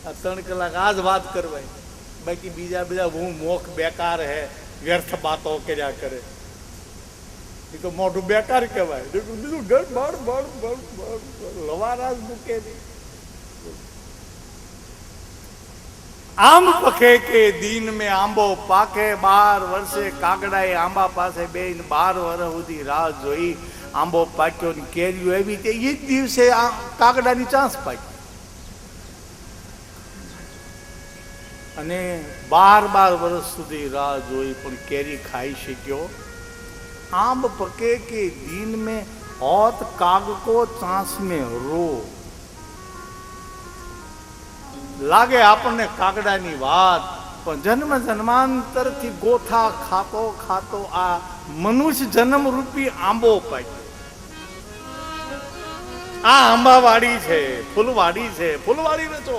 આ 3 કલાક આ જ વાત કરવાય, બાકી બીજા બધા હું મોખ બેકાર હે, વ્યર્થ બાતો કર્યા કરે. એ તો મોઢું બેકાર કહેવાય. બીજું ઘર બળ બળ બળ બળ લવારા જ મૂકે નહીં. આમ પખે કે દીન મેં આંબો પાકે, 12 વર્ષે કાગડાએ આંબા પાસે બેન 12 વર્ષ સુધી રાહ જોઈ. આંબો પાક્યો ને કેરીઓ આવી તે એ જ દિવસે આ કાગડાની ચાંસ પાકી. અને 12 વર્ષ સુધી રાહ જોઈ પણ કેરી ખાઈ શક્યો. આંબ પકે કે દીન में होत काग को चांस में रो. લાગે આપણને કાગડાની વાત, પણ જન્મ જન્માંતરથી ગોથા ખાતો ખાતો આ મનુષ્ય જન્મ રૂપી આંબો પાક્યો. આ આંબાવાડી છે, ફૂલવાડી છે. ફૂલવાડી રચો,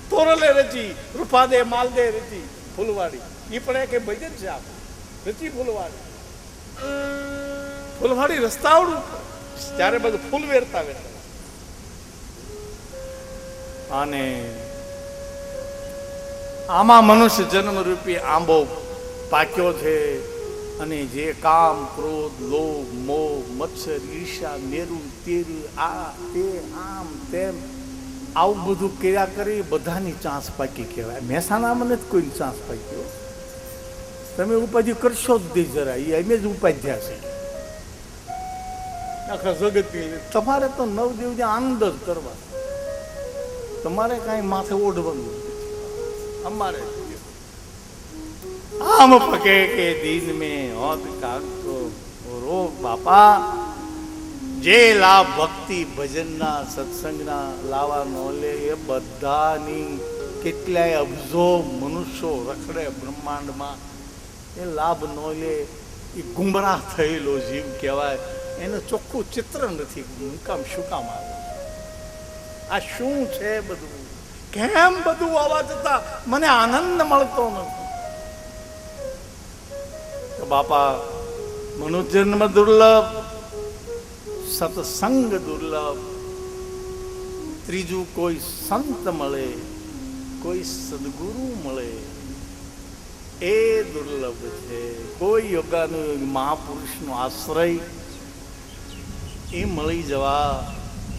તોરલે રચી, રૂપાદે માલદે રચી ફૂલવાડી. એ પણ એક ભજન છે આપણું, રચી ફૂલવાડી. ફૂલવાડી રસ્તાવડું ત્યારે બધું ફૂલ વેરતા વેરતા. અને આમાં મનુષ્ય જન્મ રૂપી આંબો પાક્યો છે. અને જે કામ, ક્રોધ, લોભ, મોહ, મત્સર, ઈર્ષા, મેરું તેરું, આ તે આમ તેમ આવું બધું કર્યા કરી બધાની ચાંસ પાકી કહેવાય. મહેસાણામાં નથી કોઈની ચાંસ પાક્યો. તમે ઉપાધિ કરશો જ દે જરા, એ અમે જ ઉપાધ્યા છે આખા જગતની. તમારે તો નવદેવને આનંદ જ કરવા, તમારે કાંઈ માથે ઓઢવાનું. અમારે આમ પકે કે દીન મેં હોત કાગતો રો. બાપા, જે લાભ ભક્તિ ભજનના સત્સંગના લાવા નો લે એ બધાની કેટલાય અબજો મનુષ્યો રખડે બ્રહ્માંડમાં, એ લાભ નો લે એ ગુમરાહ થયેલો જીવ કહેવાય. એનું ચોખ્ખું ચિત્ર નથી. શું કામ આવે? આ શું છે બધું? કેમ બધું આવવા છતાં મને આનંદ મળતો નથી? તો બાપા, મનુષ્ય જન્મ દુર્લભ, સત્સંગ દુર્લભ, ત્રીજું કોઈ સંત મળે, કોઈ સદગુરુ મળે એ દુર્લભ છે. કોઈ યોગાનું મહાપુરુષનો આશ્રય એ મળી જવા,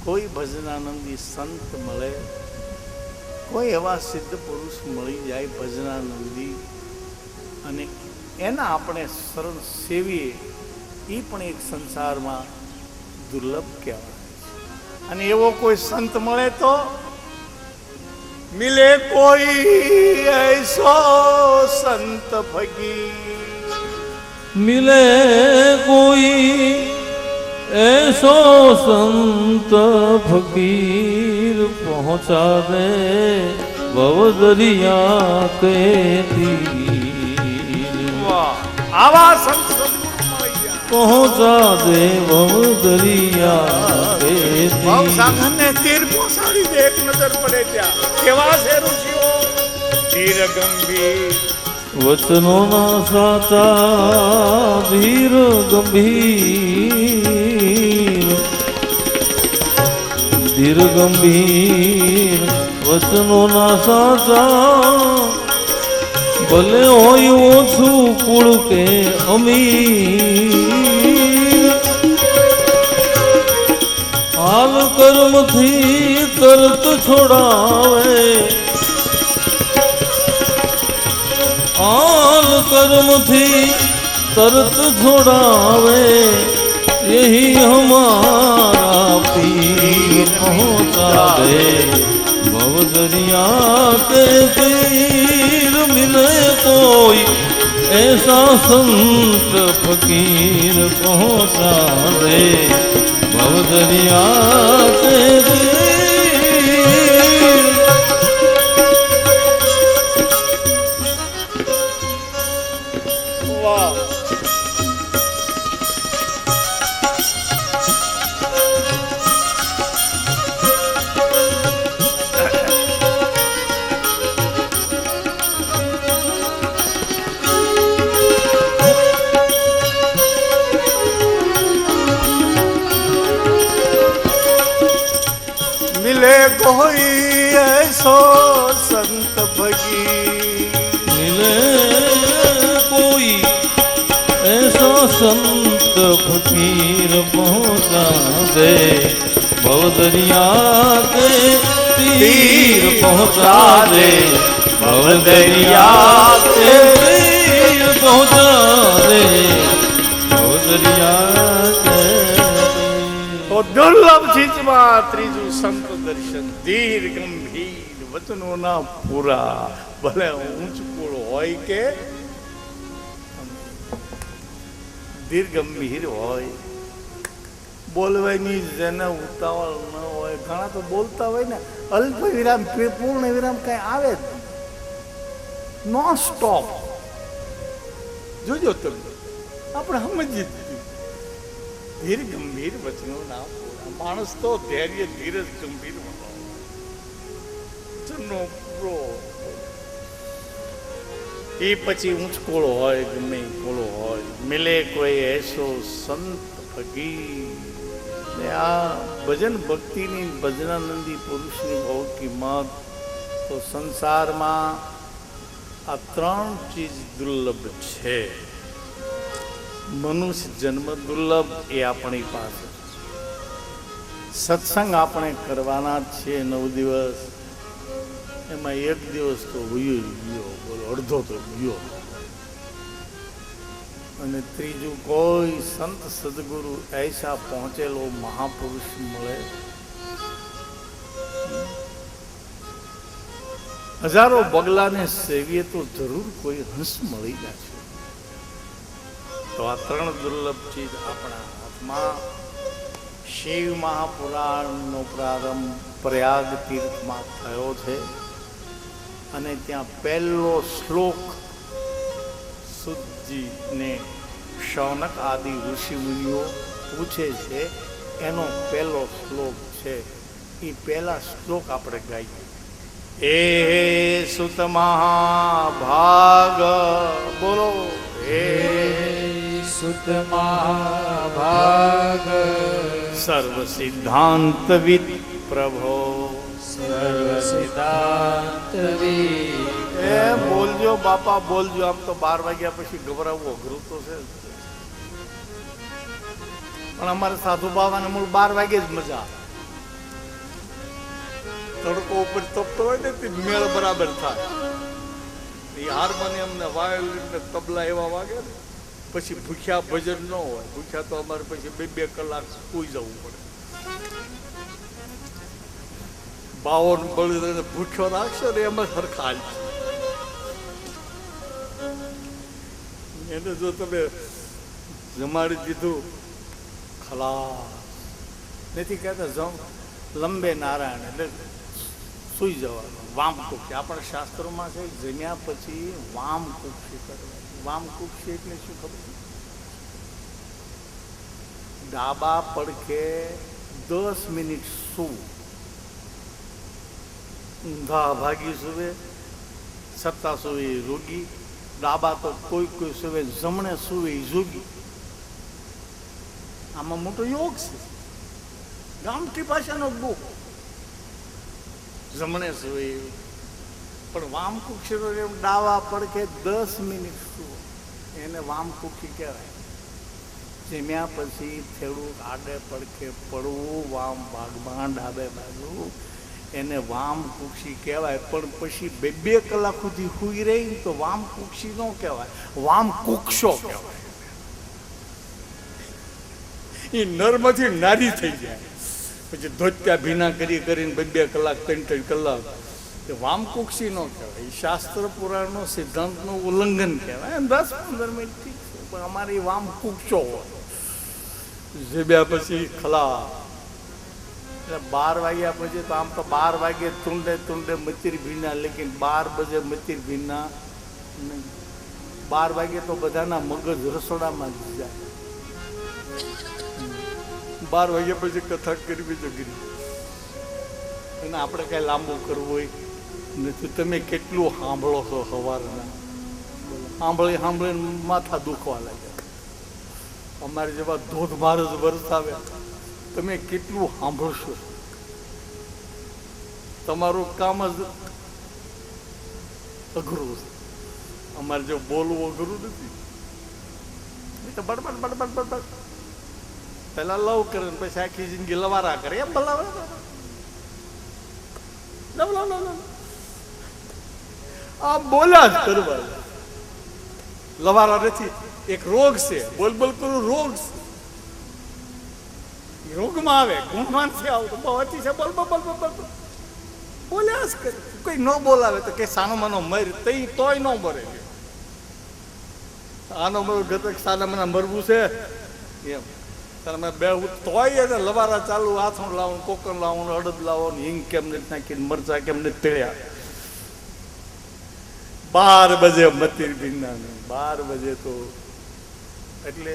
કોઈ ભજનાનંદી સંત મળે, કોઈ એવા સિદ્ધ પુરુષ મળી જાય ભજનાનંદી, અને એના આપણે શરણ સેવીએ, એ પણ એક સંસારમાં દુર્લભ કહેવાય. અને એવો કોઈ સંત મળે તો મિલે કોઈ એસો સંત ફકીર, મિલે કોઈ ऐसो संत फकीर पहुँचा दे भवदरिया के तीर. आवा संत पहुँचा दे भवदरिया के तीर. સાગર ને તીર પહોંચાડી દે. એક નજર પડે ત્યાં કેવા છે ઋષિઓ, ધીર ગંભીર વચનો ના સાચા, ધીર ગંભીર, ધીર ગંભીર વચનો ના સાચા. ભલે હોય ઓછું કુળ કે અમીર, હાલ કર્મથી તરત છોડાવે, हाल कर्म थी तरत छोड़ावे. यही हमारा पीर पहुँचा दे भवदरिया के तीर. मिले कोई ऐसा संत फकीर पहुँचा दे भवदरिया के तीर. कोई ऐसो फकीर मिले कोई ऐसा संत फकीर पहुँचा दे भवदरिया के तीर पहुँचा दे भवदरिया के तीर पहुँचा दे भवदरिया के तो दुर्लभ चीजમાં ત્રીજું સંત દર્શન ધીર ગંભીર વચનોના પૂરા ભલે ઊંચ કુળ હોય કે ધીર ગંભીર હોય બોલવાની જેને ઉતાવળ ન હોય ઘણા તો બોલતા હોય ને અલ્પ વિરામ પૂર્ણ વિરામ કઈ આવે જ નોન સ્ટોપ જોજો તમે આપણે સમજી ધીર ગંભીર વચનો ના પૂરા માણસ તો ધૈર્ય ધીરજ ગંભીર વચનો પૂરો એ પછી ઊંચકોળો હોય ગમે કોળો હોય મિલે કોઈ એસો સંત ફકીર ને આ ભજન ભક્તિની ભજનાનંદી પુરુષની બહુ કિંમત તો સંસારમાં આ ત્રણ ચીજ દુર્લભ છે મનુષ્ય જન્મ દુર્લભ એ આપણી પાસે સત્સંગ આપણે કરવાના જ છીએ 9 દિવસ એમાં 1 દિવસ તો ગયો બોલો અડધો તો ગયો અને ત્રીજું કોઈ સંત સદગુરુ ऐसा પહોંચેલો મહાપુરુષ મળે હજારો બગલાને સેવીએ તો જરૂર કોઈ હંસ મળી જશે તો આ ત્રણ દુર્લભ ચીજ આપણા હાથમાં શિવ મહાપુરાણનો પ્રારંભ પ્રયાગ તીર્થમાં થયો છે અને ત્યાં પહેલો શ્લોક સુતજીને શૌનક આદિ ઋષિ મુનિઓ પૂછે છે એનો પહેલો શ્લોક છે એ પહેલા શ્લોક આપણે ગાઈએ એ સુત મહાભાગ બોલો હે સુત મહાભાગ સર્વ સિદ્ધાંતવિદ પ્રભો સર્વ સિદ્ધાંતવિદ એ બોલજો બાપા બોલજો આમ તો 12 વાગ્યા પછી ગભરાવવું અઘરું તો છે પણ અમારે સાધુ બાબાને મૂળ 12 વાગે જ મજા તડકો ઉપર તપતો હોય ને તે મેળ બરાબર થાય એ હાર્મોનિયમ ને વાયોલિન ને તબલા એવા વાગે ને પછી ભૂખ્યા ભજન ન હોય ભૂખ્યા તો અમારે પછી 2 કલાક સૂઈ જવું પડે બાવન બળી ભૂખ્યો રાખશો ને એમાં સરખા એને જો તમે જમાડી દીધું ખલાસ નથી કહેતા લંબે નારાયણ એટલે સુઈ જવાનું વામ કુક્ષી આપણા શાસ્ત્રોમાં છે જમ્યા પછી વામ કુક્ષી કરવાની વામ કુક્ષી એટલે શું ખબર ડાબા પડખે 10 મિનિટ સૂવું ઊંધા ભાગી સુવે સત્તા સુવે રોગી ડાબા તો કોઈ સુવે જમણે સુવે જોગી આમાં મોટો યોગ છે ગામઠી ભાષાનો બુક જમણે સુવે પણ વામ કુક્ષી ડાવા પડખે 10 મિનિટ સુવો એને વામ કુક્ષી કહેવાય જમ્યા પછી થોડુંક આડે પડખે પડવું વામ ભાગમાં ડાબે બાજુ એને વામ કુક્ષી કહેવાય પણ પછી 2 કલાક સુધી સૂઈ રહી તો વામ કુક્ષી ન કહેવાય વામ કુક્ષો કહેવાય એ નરમાંથી નારી થઈ જાય પછી ધોત્યા ભીના કરીને 2 કલાક 3 કલાક એ વામ કુક્ષી ન કહેવાય એ શાસ્ત્ર પુરાણનો સિદ્ધાંતનું ઉલ્લંઘન કહેવાય 10-15 મિનિટ ઠીક છે પણ અમારી વામ કુક્ષો હોય જેબ્યા પછી ખલા એટલે 12 વાગ્યા પછી તો આમ તો 12 વાગે તુંડે મતીર ભીના લેકિન 12 બજે મતીર ભીના નહીં 12 વાગે તો બધાના મગજ રસોડામાં જ જાય 12 વાગ્યા પછી કથા કરવી તો ગીરી અને આપણે કાંઈ લાંબુ કરવું હોય નથી તમે કેટલું સાંભળો છો સવારના સાંભળીને માથા દુખવા લાગ્યા અમારે જેવા ધોધમાર જ વરસાવ્યા તમે કેટલું સાંભળશો તમારું કામ જ અઘરું છે. અમારે જો બોલવું અઘરું નથી. એ તો બડબડ બડબડ બડબડ પેલા લવ કરે ને પછી આખી જિંદગી લવારા કરે એમ બોલાવે. આ બોલ્યા જ કરવા લવારા નથી. એક રોગ છે, બોલ બોલ કરું રોગ છે. રોગમાં આવે ગુણવાન છે આવતું બહુ અતિ છે બોલ બોલ બોલ બોલ બોલ્યા જ કરે. કોઈ ન બોલાવે તો કે સાનો મનો મર તઈ તોય ન મરે. આનો મરો ગતક સાના મને મરવું છે એમ તમે બે તોય એને લવારા ચાલુ આથણ લાવો કોકણ લાવો અડદ લાવો હિંગ કેમ નથી નાખી મરચા કેમ નથી તેડ્યા. 12 બજે મતીર ભીના 12 બજે તો એટલે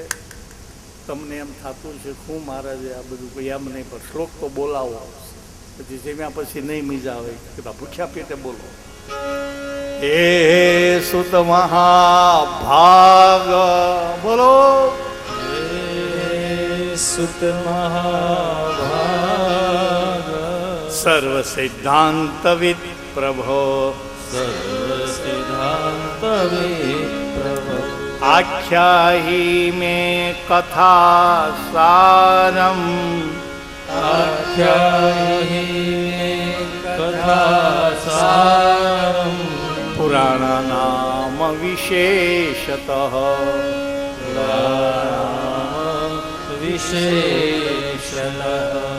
તમને એમ થતું છે હું મહારાજે આ બધું કોઈ એમ નહીં પણ શ્લોક તો બોલાવો પછી જમ્યા પછી નહીં મજા આવે કે ભૂખ્યા પેટે બોલો. હે સુત મહાભાગ બોલો. સુત મહાભાગ સર્વ સિદ્ધાંતવિદ પ્રભો સર્વ સિદ્ધાંત વિપ્રભો આખ્યાહી મે કથા સારમ આખ્યાયિ કથા સારમ પુરાણ નામ વિશેષત વિશેષણ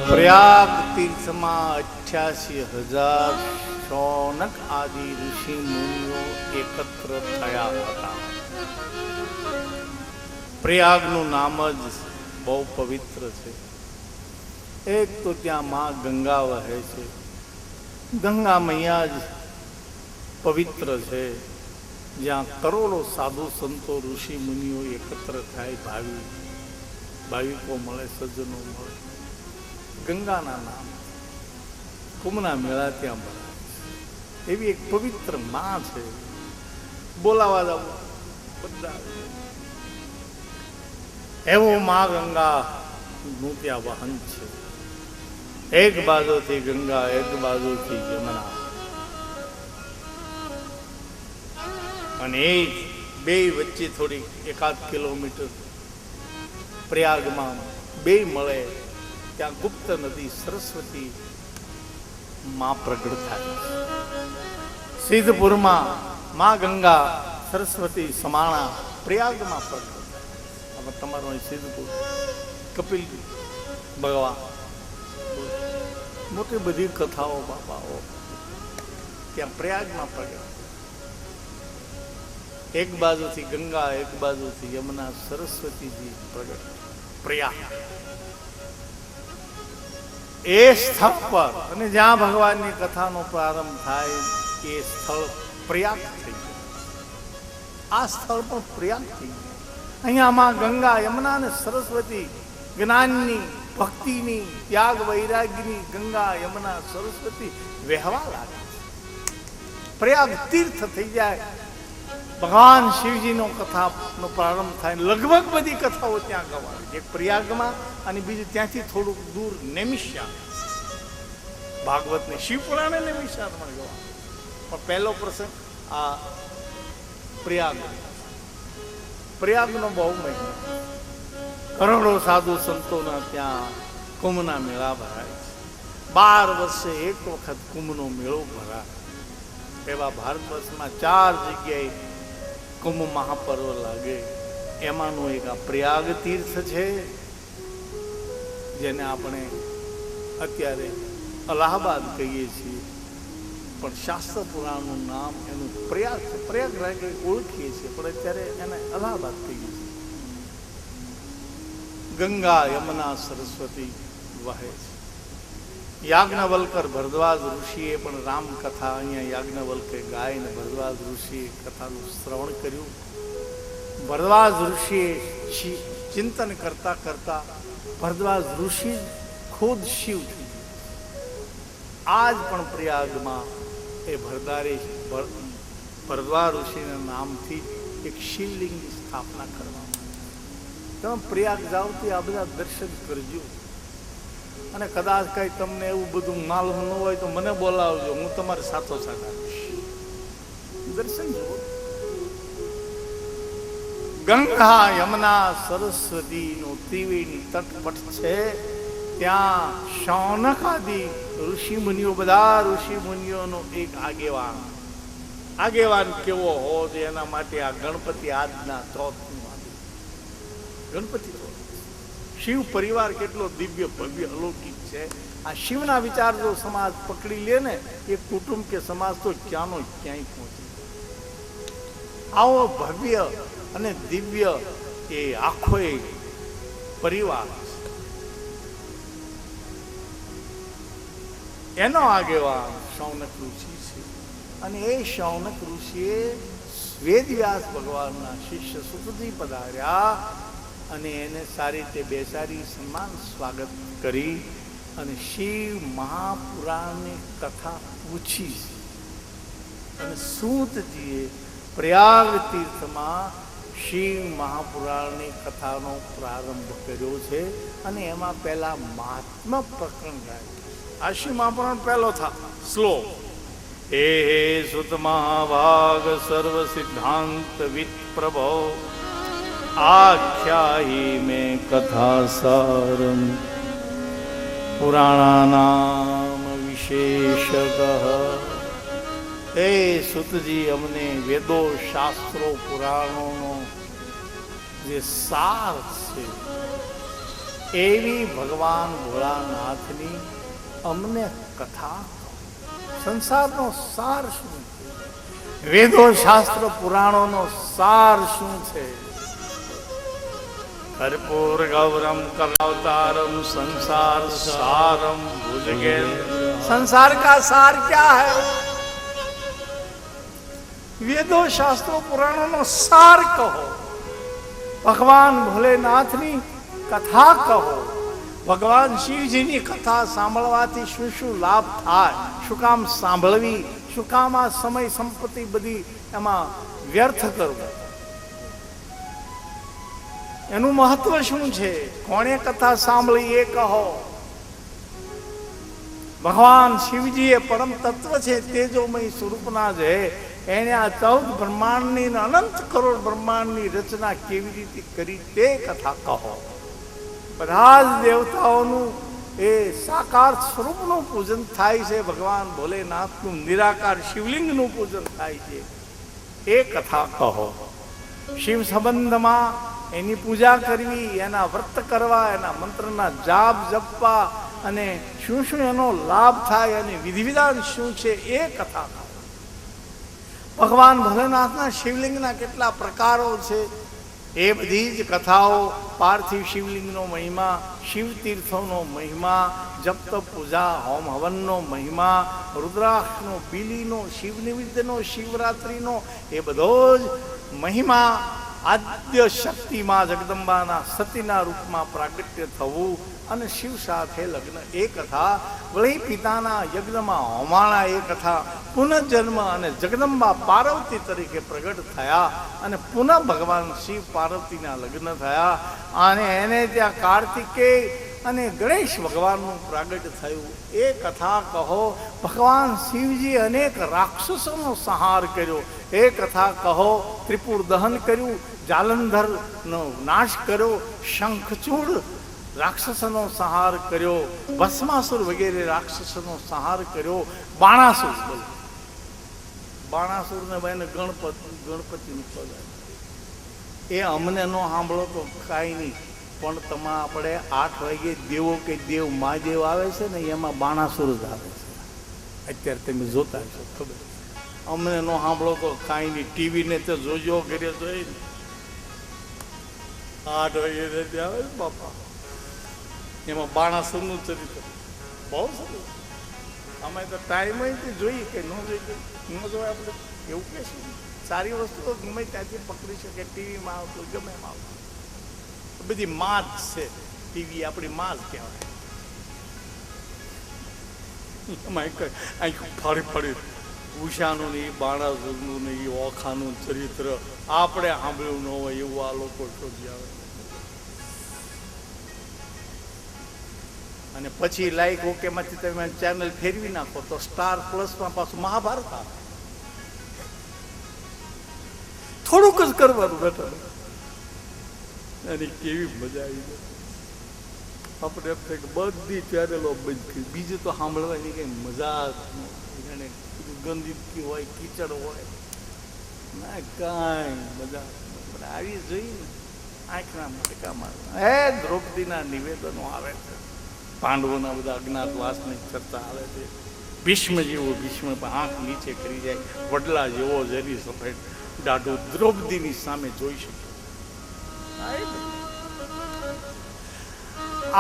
પ્રયાગ તીર્થમાં 88,000 શૌનક આદિ ઋષિ મુનિઓ એકત્ર થયા હતા. પ્રયાગનું નામ જ બહુ પવિત્ર છે. એક તો ત્યાં માં ગંગા વહે છે. ગંગા મૈયા જ પવિત્ર છે. જ્યાં કરોડો સાધુ સંતો ઋષિ મુનિઓ એકત્ર થાય, ભાવિકો મળે, સજ્જનો મળે. ગંગાના નામ કુંભના મેળા ત્યાં ભરાય છે. એવી એક પવિત્ર માં છે. બોલાવા જાવ બધા એવો માં ગંગા નું ત્યાં વાહન છે. એક બાજુથી ગંગા, એક બાજુથી યમુના, અને એ બે વચ્ચે થોડી 1-8 કિલોમીટર પ્રયાગમાં બે મળે ત્યાં ગુપ્ત નદી સરસ્વતી માં પ્રગટ થાય. સિદ્ધપુરમાં માં ગંગા સરસ્વતી સમાણા પ્રયાગમાં પ્રગટ. આમાં તમારું અહીં સિદ્ધપુર કપિલ ભગવાન મોટી બધી કથાઓ બાપાઓ ત્યાં પ્રયાગમાં પ્રગટ. એક બાજુથી ગંગા, એક બાજુથી યમુના, સરસ્વતીજી પ્રગટ. પ્રયાગ એ સ્થળ પર અને જ્યાં ભગવાનની કથાનો પ્રારંભ થાય એ સ્થળ પ્રયાગ થઈ ગયું. આ સ્થળ પણ પ્રયાગ થઈ ગયું. અહીંયામાં ગંગા, યમુના અને સરસ્વતી જ્ઞાનની, ભક્તિની, ત્યાગ વૈરાગ્યની ગંગા, યમુના, સરસ્વતી વહેવા લાગે. પ્રયાગ તીર્થ થઈ જાય. ભગવાન શિવજીનો કથાનો પ્રારંભ થાય. લગભગ બધી કથાઓ ત્યાં ગવાય. એક પ્રયાગમાં અને બીજું ત્યાંથી થોડુંક દૂર નૈમિષારણ્ય, ભાગવતને શિવ પુરાણે નૈમિષારણ્ય ગવાય. પણ પહેલો પ્રસંગ આ પ્રયાગનો બહુ મહિમા. કરોડો સાધુ સંતોના ત્યાં કુંભના મેળા ભરાય છે. 12 વર્ષે એક વખત કુંભનો મેળો ભરાય. એવા ભારત વર્ષમાં 4 જગ્યાએ કુંભ મહાપર્વ લાગે. એમાંનું એક આ પ્રયાગ તીર્થ છે, જેને આપણે અત્યારે અલ્હાબાદ કહીએ છીએ, પણ શાસ્ત્ર પુરાણનું નામ એનું પ્રયાગ છે. પ્રયાગરાજ ઓળખીએ છીએ પણ અત્યારે એને અલ્હાબાદ કહીએ છીએ. ગંગા, યમુના, સરસ્વતી વહે છે. યાજ્ઞવલ્કર ભરદ્વાજ ઋષિએ પણ રામ કથા અહીંયા યાજ્ઞવલ્કે ગાયને ભરદ્વાજ ઋષિએ કથાનું શ્રવણ કર્યું. ભરદ્વાજ ઋષિએ ચિંતન કરતા કરતા ભરદ્વાજ ઋષિ ખુદ શિવ થઈ ગયા. આજ પણ પ્રયાગમાં એ ભરદ્વાજ ઋષિના નામથી એક શિવલિંગની સ્થાપના કરવામાં. તમે પ્રયાગ જાઓ તો આ બધા દર્શન કરજો. અને કદાચ કઈ તમને એવું બધું માલુમ ન હોય તો મને બોલાવજો, હું તમારી સાથોસાથ આવીશ. દર્શન જુઓ. ગંગા યમુના સરસ્વતી નો ત્રિવેણી તટપટ છે. ત્યાં શૌનક આદિ ઋષિ મુનિઓ, બધા ઋષિ મુનિઓનો એક આગેવાન કેવો હોવો જોઈએ એના માટે આ ગણપતિ આજના ચોથનું ગણપતિ ચોથ. શિવ પરિવાર કેટલો દિવ્ય ભવ્ય અલૌકિક છે. આ શિવના વિચાર જો સમાજ પકડી લે ને, એ કુટુંબ કે સમાજ તો ક્યાંનો ક્યાંય પહોંચે. આવો ભવ્ય અને દિવ્ય એ આખો પરિવાર એનો આગેવાન શૌનક ઋષિ છે. અને એ શૌનક ઋષિએ વેદવ્યાસ ભગવાનના શિષ્ય સુતજી પધાર્યા અને એને સારી રીતે બેસાડી સન્માન સ્વાગત કરી અને શિવ મહાપુરાણની કથા પૂછી. અને સૂતજીએ પ્રયાગ તીર્થમાં શિવ મહાપુરાણની કથાનો પ્રારંભ કર્યો છે. અને એમાં પહેલા મહાત્મા પ્રકરણ ગાય. આ શિવ મહાપુરાણ પહેલો શ્લોક. હે સુત મહાભાગ સર્વ સિદ્ધાંત વિત પ્રભો આખ્યાયી મેં કથા સારમ પુરાણાનામ વિશેષતઃ. હે સુતજી, અમને વેદો શાસ્ત્રો પુરાણોનો જે સાર છે એવી ભગવાન ભોળાનાથની અમને કથા. સંસારનો સાર શું છે? વેદો શાસ્ત્ર પુરાણોનો સાર શું છે? કર્પૂર ગૌરમ કરાવતારમ संसार सारम भुजगेंद्र. संसार का सार क्या है? वेदो शास्त्रों पुराणों नो सार कहो. भगवान भोलेनाथनी कथा कहो. ભગવાન શિવજીની કથા સાંભળવાથી શું શું લાભ થાય, શું કામ સાંભળવી, શું કામ આ સમય સંપત્તિ બધી એમાં વ્યર્થ કરવું, એનું મહત્વ શું છે? કોણે કથા સાંભળી એ કહો. ભગવાન શિવજી એ પરમ તત્વ છે, તેજોમય સ્વરૂપના છે. એને આ 14 બ્રહ્માંડની અનંત કરોડ બ્રહ્માંડની રચના કેવી રીતે કરી તે કથા કહો. બધા જ દેવતાઓનું એ સાકાર સ્વરૂપનું પૂજન થાય છે. ભગવાન ભોલેનાથનું નિરાકાર શિવલિંગનું પૂજન થાય છે. એ કથા કહો. શિવ સંબંધમાં એની પૂજા કરવી, એના વ્રત કરવા, એના મંત્રના જાપ જપવા અને શું શું એનો લાભ થાય અને વિધિ વિધાન શું છે એ કથા કહો. ભગવાન ભોલેનાથના શિવલિંગના કેટલા પ્રકારો છે એ બધી જ કથાઓ. પાર્થિવ શિવલિંગનો મહિમા, શિવ તીર્થોનો મહિમા, જપ તપ પૂજા હોમ હવનનો મહિમા, રુદ્રાક્ષનો, બીલીનો, શિવ નિમિત્તનો, શિવરાત્રિનો એ બધો જ મહિમા. આદ્ય શક્તિમાં જગદંબાના સતીના રૂપમાં પ્રાગટ્ય થવું અને શિવ સાથે લગ્ન એ કથા. વળી પિતાના યજ્ઞમાં હોમાણા એ કથા. પુનઃજન્મ અને જગદંબા પાર્વતી તરીકે પ્રગટ થયા અને પુનઃ ભગવાન શિવ પાર્વતીના લગ્ન થયા અને એને ત્યાં કાર્તિકેય અને ગણેશ ભગવાનનું પ્રાગટ થયું એ કથા કહો. ભગવાન શિવજી અનેક રાક્ષસોનો સંહાર કર્યો એ કથા કહો. ત્રિપુર દહન કર્યું, જાલંધરનો નાશ કર્યો, શંખચૂડ રાક્ષસનો સંહાર કર્યો, ભસ્માસુર વગેરે રાક્ષસોનો સંહાર કર્યો. બાણાસુર, બોલો, બાણાસુરને ભાઈને ગણપતિનું પદ એ અમને ન સાંભળો તો કાંઈ નહીં, પણ તમે આપણે 8 વાગે દેવો કે દેવ મહાદેવ આવે છે ને એમાં બાણાસુર જ આવે છે. અત્યારે તમે જોતા છો, ખબર. અમને ન સાંભળો તો કાંઈ નહીં, ટીવીને તો જોજો ઘરે જોઈ 8 વાગે આવે બાપા, એમાં બાણાસુરનું ચરિત્ર બહુ સરસ. અમે તો ટાઈમ જોઈએ કે ન જોઈએ, ન જોઈએ આપણે એવું કે છે. સારી વસ્તુ તો ગમે ત્યાંથી પકડી શકે, ટીવીમાં આવતું ગમે એમ આવતું. બધી માં જ છે, ટીવી આપણી માં જ કહેવાય. એમાં ફરી ફરી ઉષાનું નહીં, બાણાસુરનું નહીં, ઓખાનું ચરિત્ર આપણે સાંભળ્યું ન હોય એવું આ લોકો શોધી આવે. અને પછી લાઈક ઓકે માંથી તમે ચેનલ ફેરવી નાખો તો સ્ટાર પ્લસમાં પાછું મહાભારત આવે. થોડુંક જ કરવાનું બેઠા, અને કેવી મજા આવી જાય. આપણે એમ થાય કે બધી ચેનલો બંધ કરી, બીજું તો સાંભળવાની કઈ મજા જ ન ગંદકી હોય, કીચડ હોય, ના કાંઈ મજા આવી જોઈ ને આંખના મટકામાં. હે દ્રૌપદીના નિવેદનો આવે છે, પાંડવોના બધા અજ્ઞાતવાસની ચર્ચા આવે છે. ભીષ્મ જેવો ભીષ્મ આંખ નીચે કરી જાય, વડલા જેવો જરી સફેદ દાઢો દ્રૌપદીની સામે જોઈ શકે.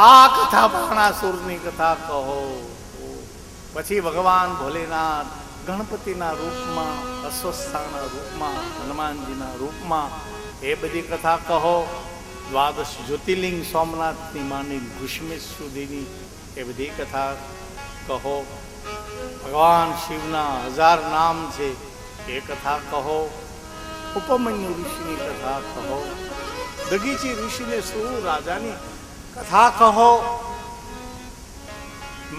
આ કથા બાણાસુરની કથા કહો. પછી ભગવાન ભોલેનાથ ગણપતિના રૂપમાં, અસ્વસ્થાના રૂપમાં, હનુમાનજીના રૂપમાં એ બધી કથા કહો. દ્વાદશ જ્યોતિર્લિંગ સોમનાથની માની ઘુષ્મેશ સુધીની એ બધી કથા કહો. ભગવાન શિવના 1000 નામ છે એ કથા કહો. ઉપમન્યુ ઋષિની કથા કહો. દગીચી ઋષિને શું રાજાની કથા કહો.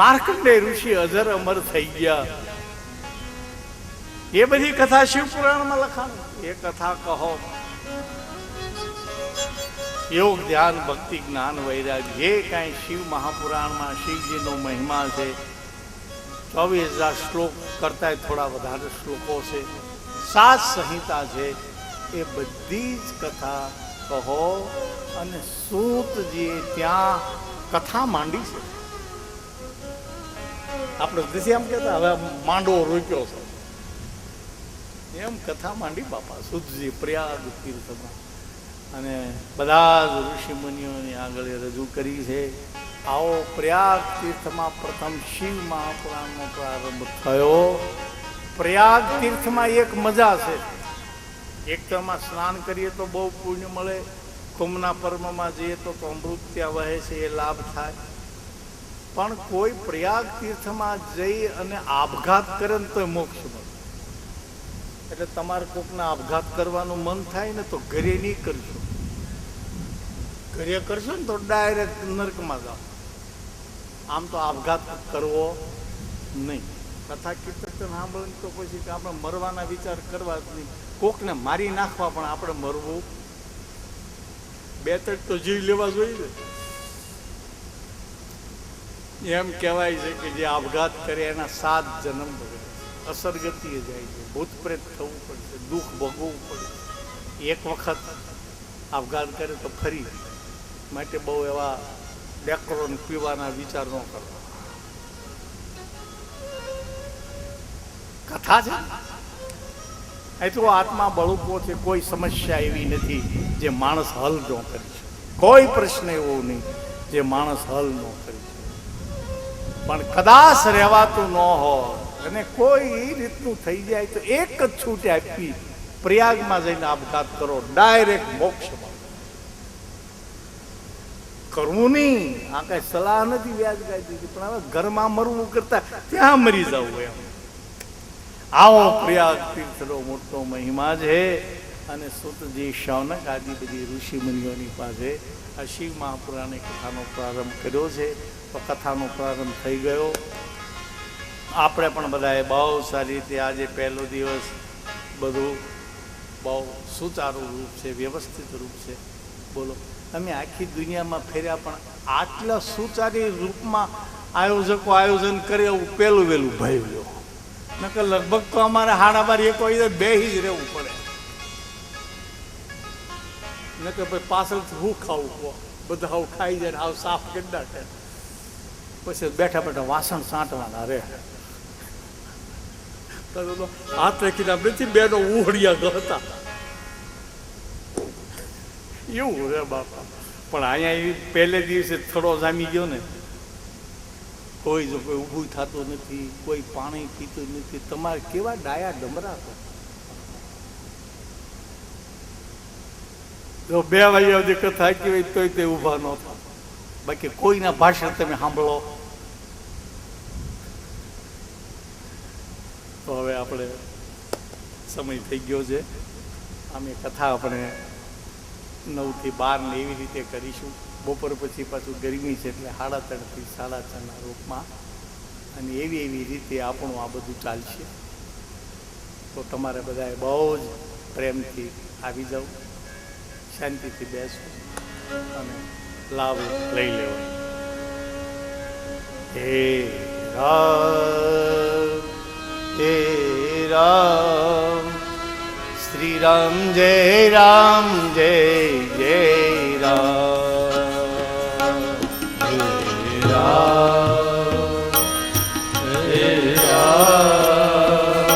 માર્કંડેય ઋષિ અજર અમર થઈ ગયા એ બધી કથા શિવ પુરાણમાં લખાણ, એ કથા કહો. યોગ ધ્યાન ભક્તિ જ્ઞાન વૈરાગ્ય જે કાંઈ શિવ મહાપુરાણમાં શિવજીનો મહિમા છે, 24,000 શ્લોક કરતા થોડા વધારે શ્લોકો છે, 7 સંહિતા છે, એ બધી જ કથા કહો. અને સૂતજીએ ત્યાં કથા માંડી છે. આપણે દેશી એમ કહેતા હવે માંડવો રોક્યો છે, એમ કથા માંડી બાપા સૂતજી પ્રયાગ તીર્થમાં, અને બધા જ ઋષિ મુનિઓની આગળ રજૂ કરી છે. આવો પ્રયાગ તીર્થમાં પ્રથમ શિવ મહાપુરાણનો પ્રારંભ થયો. પ્રયાગ તીર્થમાં એક મજા છે, એક તો એમાં સ્નાન કરીએ તો બહુ પુણ્ય મળે, કુંભના પર્વમાં જઈએ તો અમૃત ત્યાં વહે છે, એ લાભ થાય. પણ કોઈ પ્રયાગ તીર્થમાં જઈ અને આપઘાત કરે ને તો મોક્ષ મળે. એટલે તમારે કોકના આપઘાત કરવાનું મન થાય ને તો ઘરે નહીં કરશો. ઘરે કરશો ને તો ડાયરેક્ટ નરકમાં જાઓ. આમ તો આપઘાત કરવો નહીં. કથા કીર્તન સાંભળે તો પછી આપણે મરવાના વિચાર કરવા જ નહીં. કોકને મારી નાખવા પણ આપણે મરવું, 2-3 તો જીવ લેવા જોઈએ. એમ કહેવાય છે કે જે આપઘાત કરે એના 7 જન્મ ભરે, અસરગતિએ જાય છે, ભૂત પ્રેત થવું પડશે, દુઃખ ભોગવવું પડે. એક વખત આપઘાત કરે તો ફરી માટે બહુ એવા ડેકોરોન પીવાના વિચાર ન કરવા. કથા છે એટલું આત્મા બળુપો છે. કોઈ સમસ્યા એવી નથી જે માણસ હલ ન કરી શકે. કોઈ પ્રશ્ન એવો નહીં જે માણસ હલ ન કરી શકે. પણ કદાચ રહેવાતું ન હોય અને કોઈ એ રીતનું થઈ જાય તો એક જ છૂટ આપી, પ્રયાગમાં જઈને આપઘાત કરો, ડાયરેક્ટ મોક્ષમાં. કરવું નહીં, આ કઈ સલાહ નથી વ્યાજ ગાઈ દીધી, પણ હવે ઘરમાં મરવું કરતા ત્યાં મરી જવું એમ. આવો પ્રયાગ તીર્થનો મોટો મહિમા છે. અને સૂતજી, શૌનક આદિ બધી ઋષિ મુનિઓની પાસે આ શિવ મહાપુરાણે કથાનો પ્રારંભ કર્યો છે. તો કથાનો પ્રારંભ થઈ ગયો. આપણે પણ બધાએ બહુ સારી રીતે આજે પહેલો દિવસ બધું બહુ સુચારું રૂપ છે, વ્યવસ્થિત રૂપ છે. બોલો, અમે આખી દુનિયામાં ફેર્યા પણ આટલા સુચારી રૂપમાં આયોજકો આયોજન કરે એવું પહેલું વહેલું ભાવ્યો. નકર લગભગ તો અમારે 12:30 1 વાગે બેસી જ રહેવું પડે. નકર ભાઈ પાછળથી હું ખાવું, બધા આવું ખાઈ જાય, આવું સાફ કરી નાખે, પછી બેઠા બેઠા વાસણ સાંટવાના રહે. હાથ રાખીને નથી બેનો ઉહળિયા હતા એવું રે બાપા. પણ અહીંયા પહેલે દિવસે થોડો જામી ગયો ને, કોઈ જો કોઈ ઊભું થતું નથી, કોઈ પાણી પીતું નથી. તમારે કેવા ડાયા ડમરા તો જો 2 વાગ્યા સુધી કથા આપી હોય તોય તે ઊભા ન થાય. બાકી કોઈના ભાષણ તમે સાંભળો તો હવે આપણે સમય થઈ ગયો છે. અમે કથા આપણે 9 થી 12 ને એવી રીતે કરીશું. બપોર પછી પાછું ગરમી છે એટલે 3:30 થી 4:30 રૂપમાં, અને એવી રીતે આપણું આ બધું ચાલશે. તો તમારે બધાએ બહુ જ પ્રેમથી આવી જાઓ, શાંતિથી બેસો અને લાભ લઈ લેવો. હે રામ શ્રી રામ જય રામ જય જય રામ. હે રામ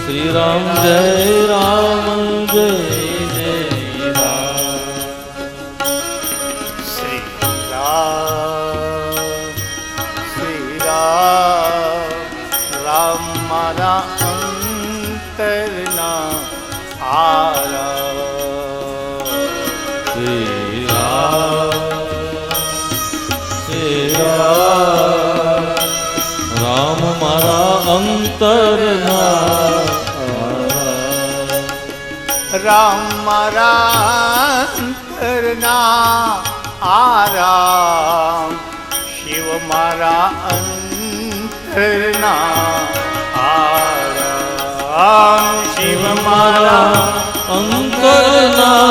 શ્રી રામ જય રામ જય જય રામ. શ્રી રામ રામ મારા અંતરના આરા. શ્રી રામ રામ મારા અંતરના રામ મારા અંતરના આરામ, શિવ મારા અંતરના આરામ, શિવ મારા અંતરના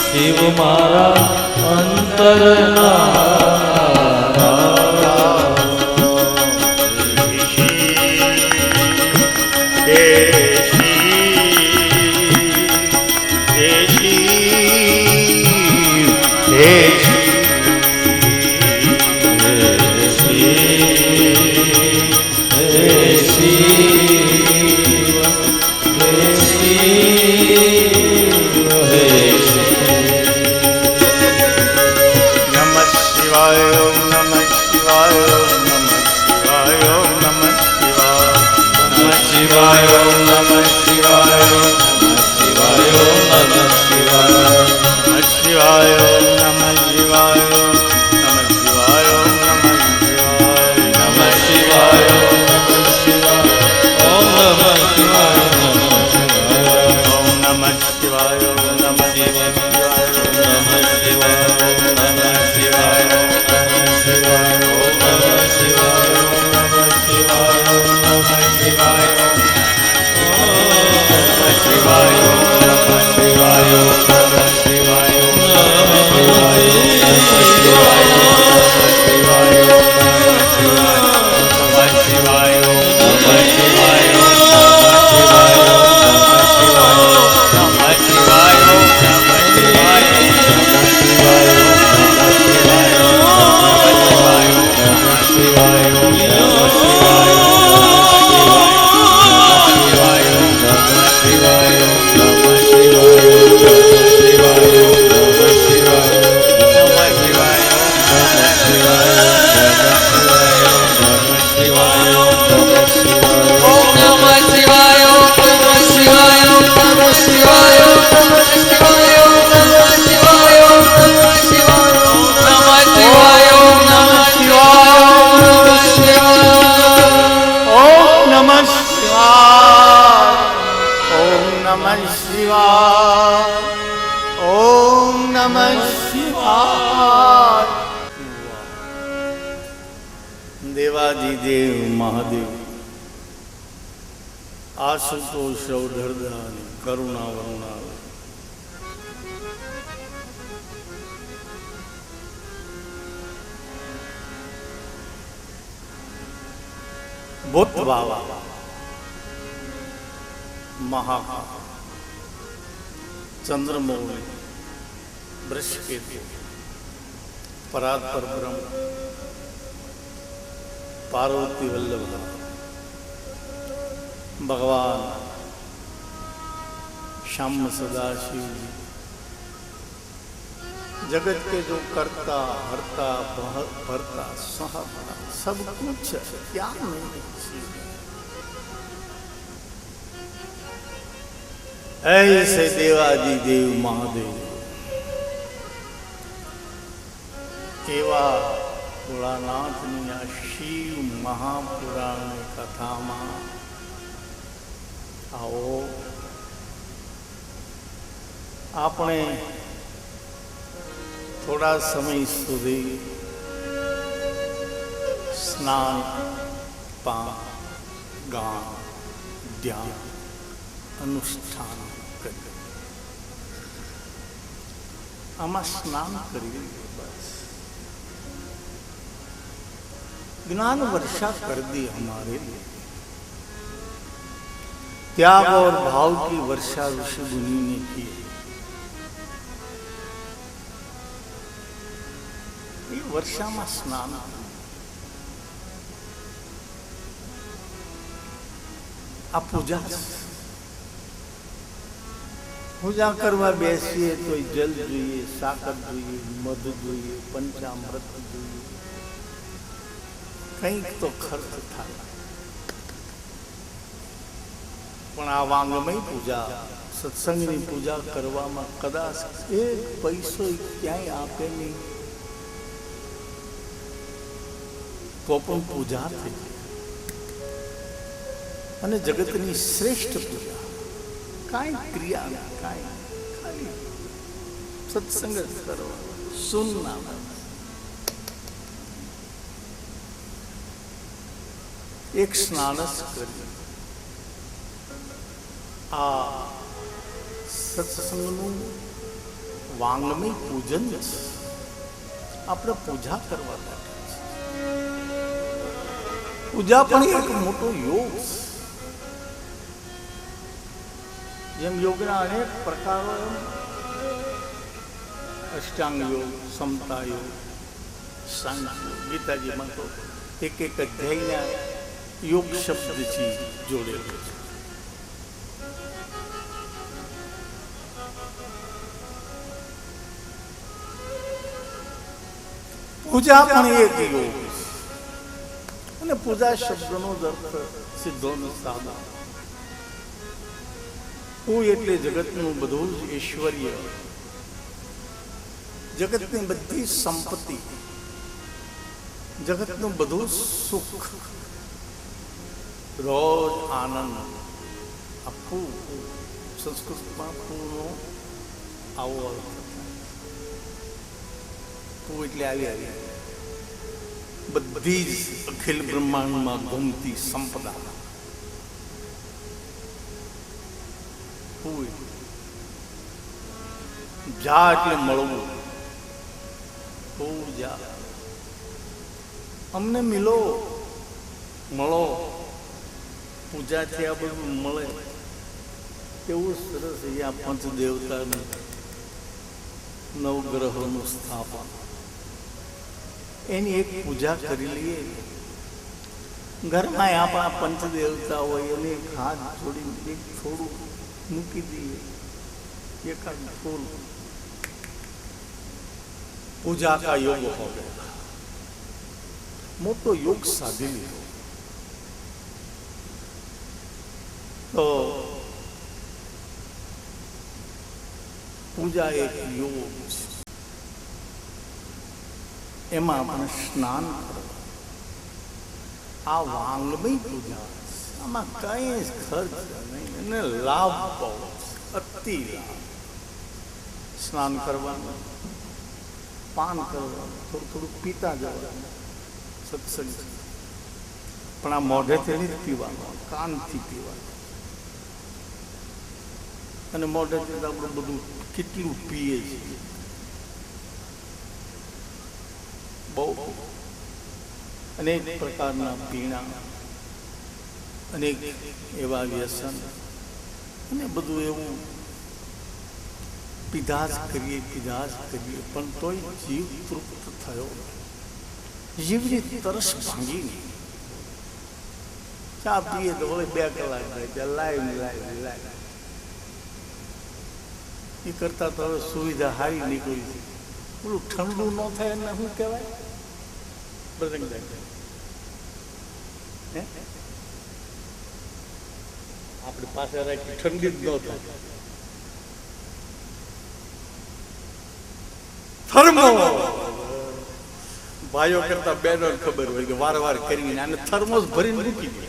શિવ મારા અંતરના દેવાજી દેવ મહાદેવ આશુતોષ સૌધરદાની કરુણા વરુણા ભૂત બાવા મહા ચંદ્રમૌલી બૃહસ્પતિ પરાત પરબ્રહ્મ पार्वती वल्लभ भगवान श्याम सदाशिव जी जगत के जो करता हरता भरता सहता सब कुछ क्या नहीं, ऐसे देवाजी देव महादेव एवा ભોળાનાથની આ શિવ મહાપુરાણની કથામાં આવો આપણે થોડા સમય સુધી સ્નાન પાન ગાન ધ્યાન અનુષ્ઠાન કરી આમાં સ્નાન કરી બસ ज्ञान वर्षा कर दी हमारे लिए, त्याग और भाव की वर्षा ऋषि मुनि ने की। ये वर्षा में स्नान आ पूजा पूजा करवा बेसीए तो जल જોઈએ સાકર જોઈએ મધ જોઈએ પંચામૃત જોઈએ કંઈક તો ખર્ચ થાય પણ આ વાંગમય પૂજા સત્સંગની પૂજા કરવામાં કદાચ એક પૈસો ક્યાંય આપે નહીં તો પણ પૂજા થઈ અને જગતની શ્રેષ્ઠ પૂજા કાંઈ ક્રિયા કાંઈ ખાલી સત્સંગ જ કરવા સુનના એક સ્નાન જ કરી આ સત્સંગનું વાંગમય પૂજન છે આપણે પૂજા કરવા બેઠા છે પૂજા પણ એક મોટો યોગ છે જેમ યોગના અનેક પ્રકારો અષ્ટાંગ યોગ સમતા યોગ સાંખ્ય ગીતાજીમાં તો એક એક અધ્યાયના યોગ શબ્દથી જોડેલો છે પૂજા પણ એક યોગ છે અને પૂજા શબ્દનો અર્થ સીધો ને સાદો પૂ એટલે જગતનું બધું જ ઐશ્વર્ય જગતની બધી સંપત્તિ જગતનું બધું સુખ રોજ આનંદ આપવું સંસ્કૃતમાં પૂનો આવો અર્થ પૂ એટલે આવી બધી જ અખિલ બ્રહ્માંડમાં ઘૂમતી સંપદા જા એટલે મળવું પૂજા અમને મિલો મળો પૂજાથી આ બધું મળે કેવું સરસ અહીંયા પંચદેવતાનું નવગ્રહોનું સ્થાપન એની એક પૂજા કરી લઈએ ઘરમાં આપણા પંચદેવતા હોય એને એક હાથ જોડીને એક થોડું મૂકી દઈએ એકાદ ફૂલ પૂજા કા યોગ હો ગયા મોટો યોગ સાધી લીધો તો પૂજા એક યોગ છે એમાં આપણે સ્નાન કરવા આ વાંગમય પૂજા આમાં કઈ ખર્ચ નહીં અને લાભ બહુ અતિ લાભ સ્નાન કરવાનું પાન કરવાનું થોડું થોડું પીતા જવાનું સત્સંગ પણ આ મોઢેથી નહીં પીવાનું કાનથી પીવાનું અને મોઢેથી આપણે બધું કેટલું પીએ છીએ બહુ અનેક પ્રકારના પીણા અનેક એવા વ્યસન અને બધું એવું પીધા જ કરીએ પણ તોય જીવ તૃપ્ત થયો જીવની તરસ ભાંગી નહીં ચા પીએ તો હવે 2 કલાક થાય લાઈવ એ કરતા તો હવે સુવિધા સારી નીકળી છે પેલું ઠંડુ ન થાય એને શું કહેવાય આપણી પાસે રાખી ઠંડી જ ન થાય થર્મો ભાઈઓ કરતા બહેનો ખબર હોય કે વાર કરીને આને થર્મોસ ભરીને મૂકી દે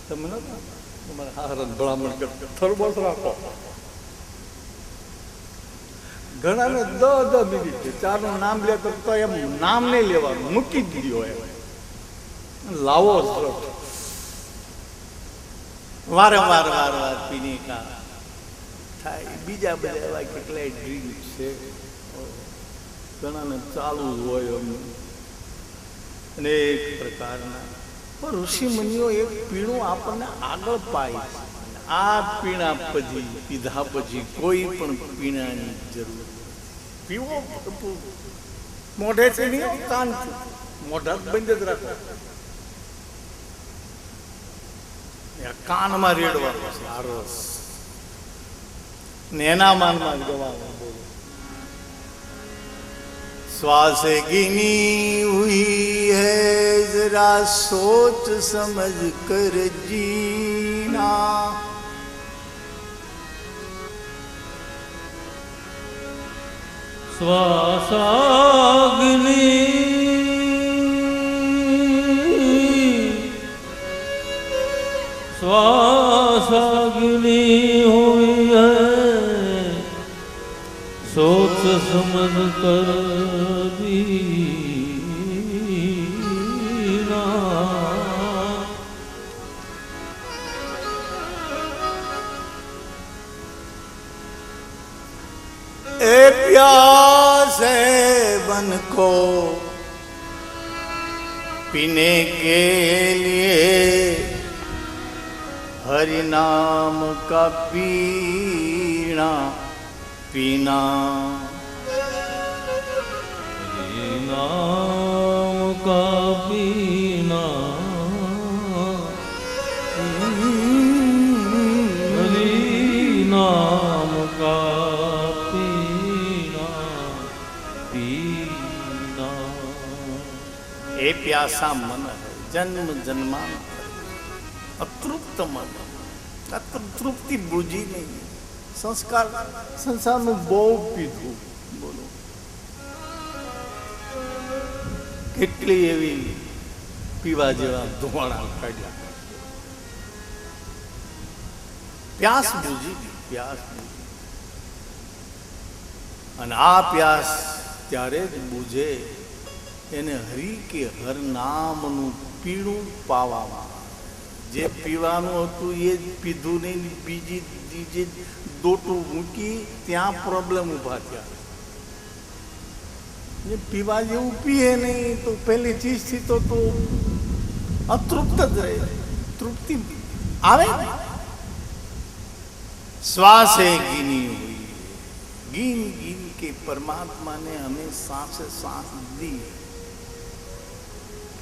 તમે તમારા હારણ ભલામણ કરતા થર્મોસ રાખો ઘણાને 10 મિનિટ ચાનું નામ લે તો એમ નામ નહીં લેવાનું મૂકી જ દીધું હોય લાવો વારંવાર વારંવાર પીને કા થાય. બીજા બધા એવા કેટલાય ડ્રીમ છે, ઘણાને ચાલુ જ હોય અનેક પ્રકારના. પણ ઋષિ મુનિઓ એક પીણું આપણને આગળ પાય. આ પીણા પછી પીધા પછી કોઈ પણ પીણાની જરૂર પીવો મોઢેથી નહીં, કાનથી. મોઢા બંધ જ રાખો, કાનમાં રેડવાનો છે આ રસ ને એના માનમાં ગવાનું. બોલો श्वास गिनी हुई है जरा सोच समझ कर जीना, श्वासाग्नि श्वासाग्नि हुई है सोच समझ कर जीना। ए प्यास है मन को पीने के लिए, हरि नाम का पीना पीना, नाम का पीना, हरि नाम का पीना पीना। ए प्यासा मन है जन्म जन्मांतर, अतृप्त मन, तृप्ति बूझी नहीं. સંસારનું બહુ પીધું. બોલો કેટલી એવી પીવા જેવા ધોવાણા કાઢ્યા. પ્યાસ બુજી ગઈ, પ્યાસ બુજી. અને આ પ્યાસ ત્યારે જ બુજે એને હરિ કે હર નામનું પીણું પાવામાં. જે પીવાનું હતું એ જ પીધું નહીં, બીજી દોટું મૂકી ત્યાં પ્રોબ્લેમ ઊભા થયા. જે પીવા જેવું પીએ નહીં તો પહેલી ચીજથી તો અતૃપ્ત જ રહે, તૃપ્તિ આવે ને. श्वास गिनी हुई, ગીન ગીન કે પરમાત્મા ને હમે सांसे सांस दी.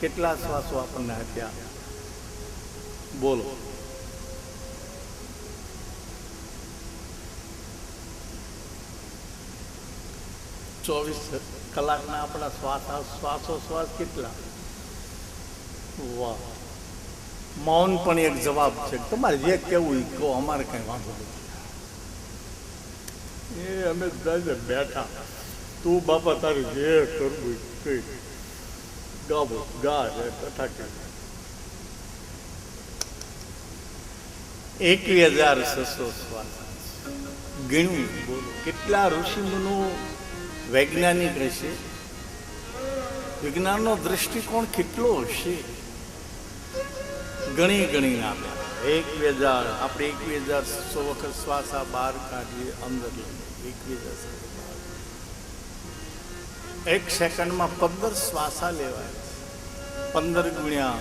કેટલા શ્વાસો આપણને આપ્યા બોલો. ચોવીસ કલાકના આપણા શ્વાસોશ્વાસ કેટલા. વાહ, મૌન પણ એક જવાબ છે. તમારે જે કેવું એ કહો, અમારે કઈ વાંધો નથી. એ અમે બેઠા, તું બાપા તારું જે કરવું કઈ ગાવો ગા કથા કે. 21,600 શ્વાસ ગણ્યું. બોલો કેટલા ઋષિમુનો વૈજ્ઞાનિક હશે, વિજ્ઞાનનો દૃષ્ટિકોણ કેટલો હશે. ગણી આપ્યા. 21,000 આપણે 21,600 વખત શ્વાસ આ બહાર કાઢીએ, અંદર લઈએ. 21,000 એક સેકન્ડમાં 15 શ્વાસા લેવાય. 15 ગુણ્યા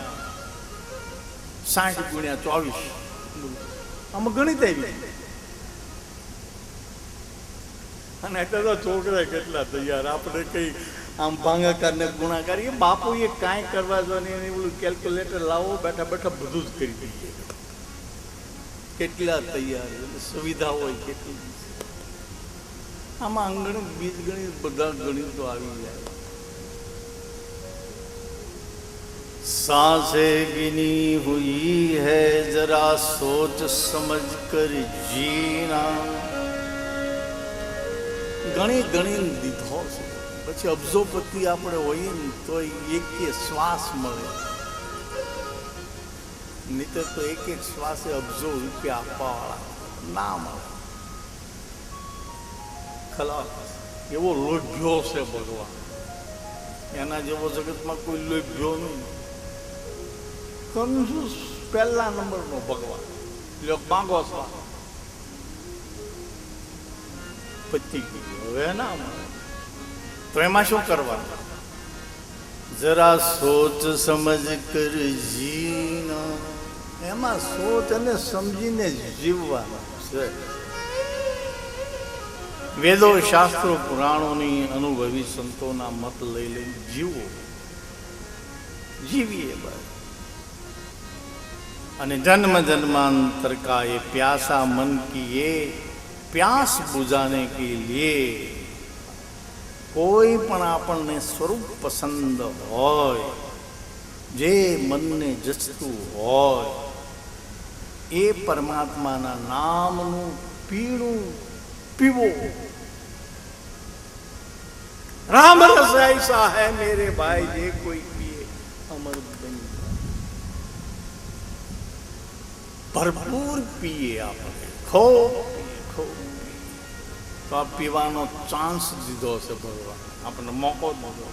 60 ગુણ્યા 24. આમાં ગણિત આવી. અને એટલે તો છોકરા કેટલા તૈયાર. આપણે કઈ આમ ભાંગાકાર ને ગુણાકાર એ બાપુ એ કાંઈ કરવા જો ને એને ઓલું કેલ્ક્યુલેટર લાવો, બેઠા બેઠા બધું જ કરી દઈએ. કેટલા તૈયાર, સુવિધા હોય કેટલી. આમાં અંગણિત બીજ ગણિત બધા ગણિતો આવી જાય. सांसें गिनी हुई है जरा सोच समझ कर जीना. ગણી દીધો છે. પછી અબજોપતિ આપણે હોઈએ ને તો એક શ્વાસ મળે, નહીતર તો એક શ્વાસે અબજો રૂપિયા આપવાવાળા ના મળે. ખલાસ એવો લોભ્યો છે ભગવાન, એના જેવો જગતમાં કોઈ લોભ્યો નહીં. કંજૂસ પહેલા નંબરનો ભગવાન. લ્યો માંગો છો પતી ગયું, હવે ના મળે. તો એમાં શું કરવાનું? જરા સોચ સમજ કર જીના, એમાં સોચ અને સમજીને જીવવાનું છે. વેદો શાસ્ત્રો પુરાણોની અનુભવી સંતોના મત લઈ લઈને જીવો, જીવીએ બસ. અને જન્મ જન્માંतर का ये प्यासा मन की ये प्यास बुझाने के लिए કોઈ પણ આપણને સ્વરૂપ પસંદ હોય, જે મનને જચતું હોય, એ પરમાત્માના નામનું પીણું પીવો. રામ રસ ऐसा है मेरे भाई, જે કોઈ પીએ અમર બની જાય. ભરપૂર પીએ આપણે, ખૂબ તો આ પીવાનો ચાન્સ દીધો છે ભગવાન, આપણને મોકો દીધો.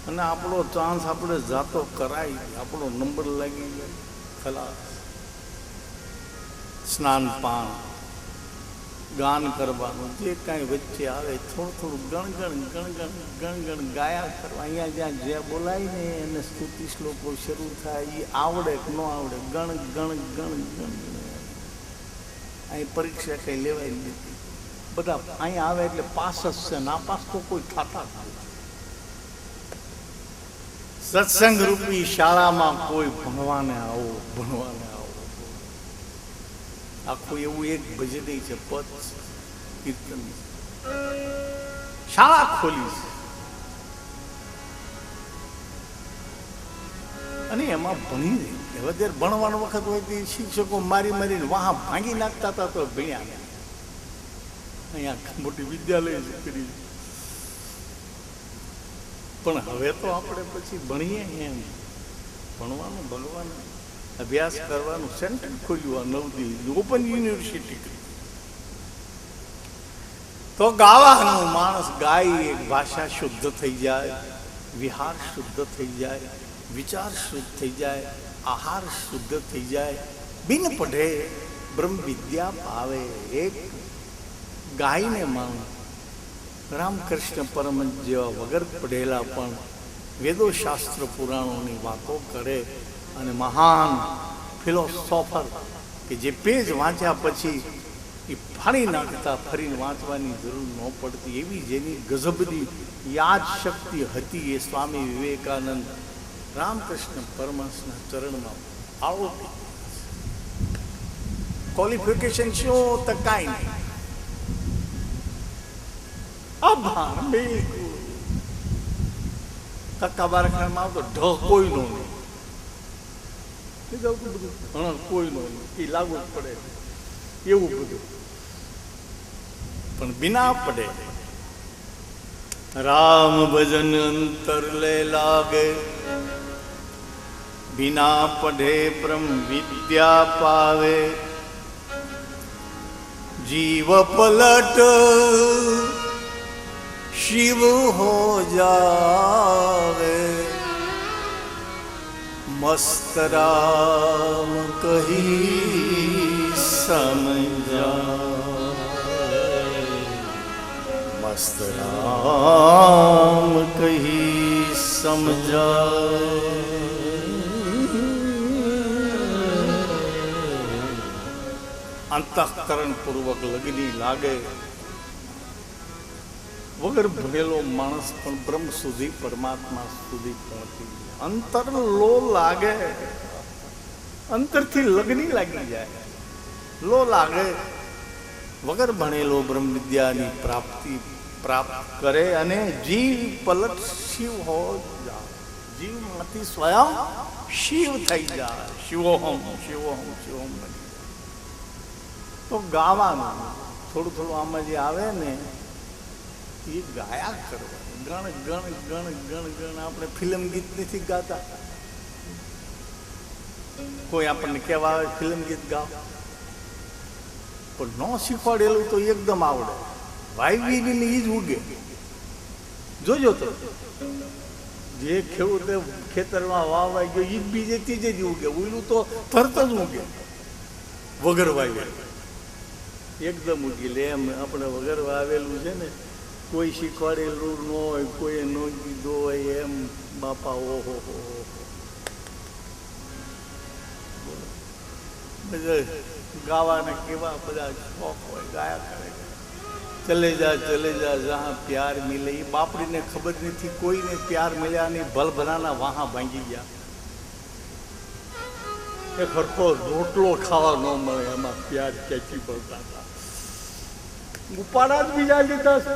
અને આપણો ચાન્સ આપણે જાતો કરાય, આપણો નંબર લાગી ગયો, ખલાસ. સ્નાન પાન ગાન કરવાનું, જે કાંઈ વચ્ચે આવે થોડું થોડું ગણગણ ગાયા કરવા. અહીંયા જ્યાં જે બોલાય ને એને સ્તુતિ શ્લોકો શરૂ થાય, એ આવડે કે ન આવડે, ગણ. અહીં પરીક્ષા કઈ લેવાય નથી, બધા અહીંયા આવે એટલે પાસ જ છે, ના પાસ તો કોઈ થતા નથી. સત્સંગ રૂપી શાળામાં કોઈ ભણવાને આવો. આખું એવું એક ભજન છે, પદ કીર્તન, શાળા ખોલી છે. અને એમાં ભણી રહી. હવે જ્યારે ભણવાનો વખત હોય તે શિક્ષકો મારીને વાહ ભાંગી નાખતા હતા, તો ભણ્યા. અહીંયા મોટી વિદ્યાલય કરી, પણ હવે તો આપણે પછી ભણીએ એમ. ભણવાનું, ભગવાન અભ્યાસ કરવાનું સેન્ટર ખોલ્યું, આ નવદિલ્હી ઓપન યુનિવર્સિટી. તો ગાવાનું, માણસ ગાય, એક ભાષા શુદ્ધ થઈ જાય, વિહાર શુદ્ધ થઈ જાય, વિચાર શુદ્ધ થઈ જાય, આહાર શુદ્ધ થઈ જાય. બિન પઢે બ્રહ્મ વિદ્યા પાવે. એક ગાયને માણસ રામકૃષ્ણ પરમહંસ જેવા વગર પઢેલા પણ વેદો શાસ્ત્ર પુરાણોની વાતો કરે. અને મહાન ફિલોસોફર કે જે પેજ વાંચ્યા પછી એ ફાડી નાખતા, ફરીને વાંચવાની જરૂર ન પડતી, એવી જેની ગજબની યાદ શક્તિ હતી, એ સ્વામી વિવેકાનંદ રામકૃષ્ણ પરમહંસના ચરણમાં આવો. ક્વોલિફિકેશન શું? તો કાંઈ નહીં. અભાન બિલકુલ. કક્કા બારખામાં આવતો ઢ કોઈનો નહીં, કોઈનો નહીં, એ લાગુ જ પડે એવું બધું. પણ બિના પડે રામ ભજન અંતર લે લાગે, बिना पढ़े ब्रह्म विद्या पावे. जीव पलट शिव हो जावे, मस्त राम कही समझा, मस्त राम कही समझा. અંતઃકરણ પૂર્વક લગની લાગે. વગર ભણેલો માણસ પણ બ્રહ્મ સુધી, પરમાત્મા સુધી પહોંચી જાય. અંતર લો લાગે, અંતરથી લગની લાગી જાય. લો લાગે. વગર ભણેલો બ્રહ્મ વિદ્યાની પ્રાપ્ત કરે અને જીવ પલટ શિવ હો જાય. જીવમાંથી સ્વયં શિવ થઈ જાય. શિવોહમ શિવોહમ શિવોહમ. તો ગાવાનું થોડું આમાં જે આવે ને એ ગાયા કરવાનું. ગણ ગણ ગણ ગણ ગણ. આપણે ફિલ્મ ગીત નથી ગાતા. કોઈ આપણને કહેવા આવે ફિલ્મ ગીત ગાવ, પણ ન શીખવાડેલું તો એકદમ આવડે. વાયવીને એ જ ઉગે. જોજો તો જે ખેડૂત તે ખેતરમાં વાવાઈ ગયો એ બીજે ત્રીજે જ ઉગે, ઓલું તો તરત જ ઉગે વગર વાવ્યા એકદમ ઉગી લે. એમ આપણે વગર વાવેલું છે ને, કોઈ શીખવાડેલું ન હોય, કોઈ ન કીધું હોય, એમ બાપા ઓહો બધા ગાવાને કેવા બધા શોખ હોય, ગાયા કરે. ચલે જા જहाँ પ્યાર મિલે. એ બાપડીને ખબર નથી કોઈને પ્યાર મળ્યા નહીં, ભલ ભલાના વાહા ભાંગી ગયા. એક હરખો રોટલો ખાવા ન મળે, એમાં પ્યાર ક્યાંથી બોલતા હતા. ઉપાડા જ બીજા લીધા છે.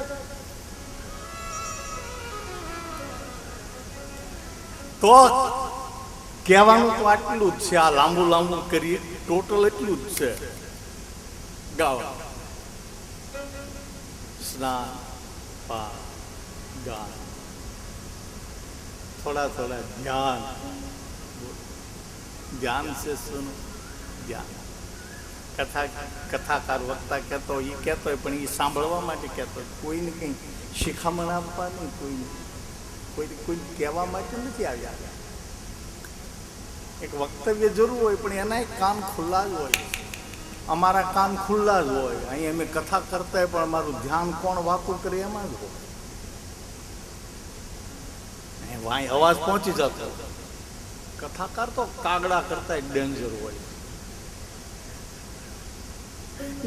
તો કહેવાનું તો આટલું જ છે. આ લાંબુ કરીએ ટોટલ એટલું જ છે. ગાવા, સ્નાન, પાન, ગાન, થોડા ધ્યાન. જ્ઞાન છે શું? જ્ઞાન. કથાકાર વક્તા કહેતો હોય, એ કહેતો હોય, પણ એ સાંભળવા માટે કહેતો હોય. કોઈને કંઈ શિખામણ આપવા નહીં, કોઈ કહેવા માટે નથી આવ્યા. એક વક્તવ્ય જરૂર હોય, પણ એના કાન ખુલ્લા જ હોય. અમારા કાન ખુલ્લા જ હોય. અહીં અમે કથા કરતા હોય, પણ અમારું ધ્યાન કોણ વાતો કરે એમાં જ હોય. વાંય અવાજ પહોંચી જતો. કથાકાર તો કાગડા કરતા ડેન્જર હોય.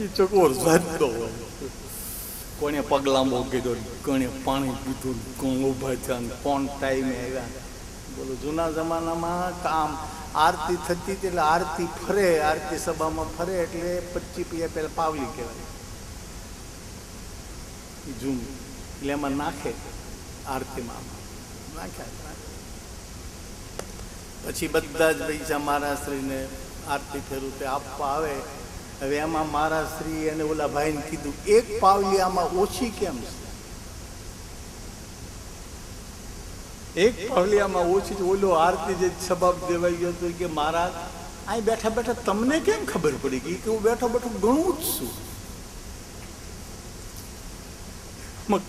એ ચકોર જાતતો હોય. કોને પગલાંબો કીધો, કોને પાણી પીધું, કોણ ઉભા થયા, કોણ ટાઈમે આવ્યા. બોલો, જૂના જમાનામાં કામ આરતી થતી હતી, એટલે આરતી ફરે, આરતી સભામાં ફરે એટલે 25 પૈયા પહેલા પાવલી કહેવાય. જૂન એટલે એમાં નાખે, આરતીમાં નાખ્યા. પછી બધા જ પૈસા મહારાજશ્રીને આરતી ફેરું તે આપવા આવે. હવે એમાં મહારાજશ્રી અને ઓલા ભાઈને કીધું, એક પાવલી આમાં ઓછી કેમ છે? એક પાવલિયામાં ઓછી. ઓલો આરતી જે સબાબ દેવાઈ ગયો હતો કે મહારાજ અહીં બેઠા બેઠા તમને કેમ ખબર પડી ગઈ કે હું બેઠો ઘણું જ છું?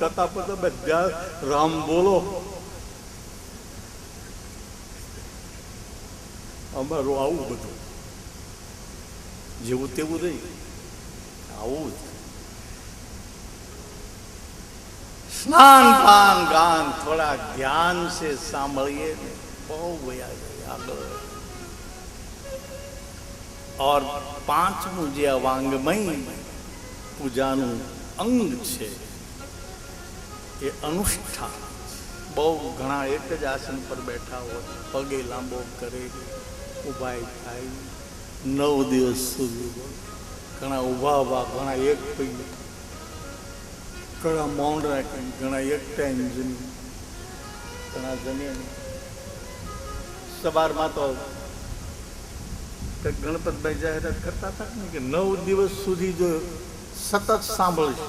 કથા પતા બધા રામ બોલો. અમારું આવું બધું જેવું તેવું નહીં, આવું જ. સ્નાન પાન ગાન, થોડા ધ્યાન से સાંભળીએ ને બહુ વયા આગળ. और પાંચમું જે વાંગમય પૂજાનું અંગ છે એ અનુષ્ઠાન. બહુ ઘણા એક જ આસન પર બેઠા હોય, પગે લાંબો કરે, ઊભા થાય 9 દિવસ સુધી. ઘણા ઊભા, ઘણા એક પૈકી, ઘણા મૌન રાખે, ઘણા એક ટાઈમ જમી, ઘણા જમે. સવારમાં તો ગણપતભાઈ જાહેરાત કરતા હતા કે 9 દિવસ સુધી જો સતત સાંભળશે,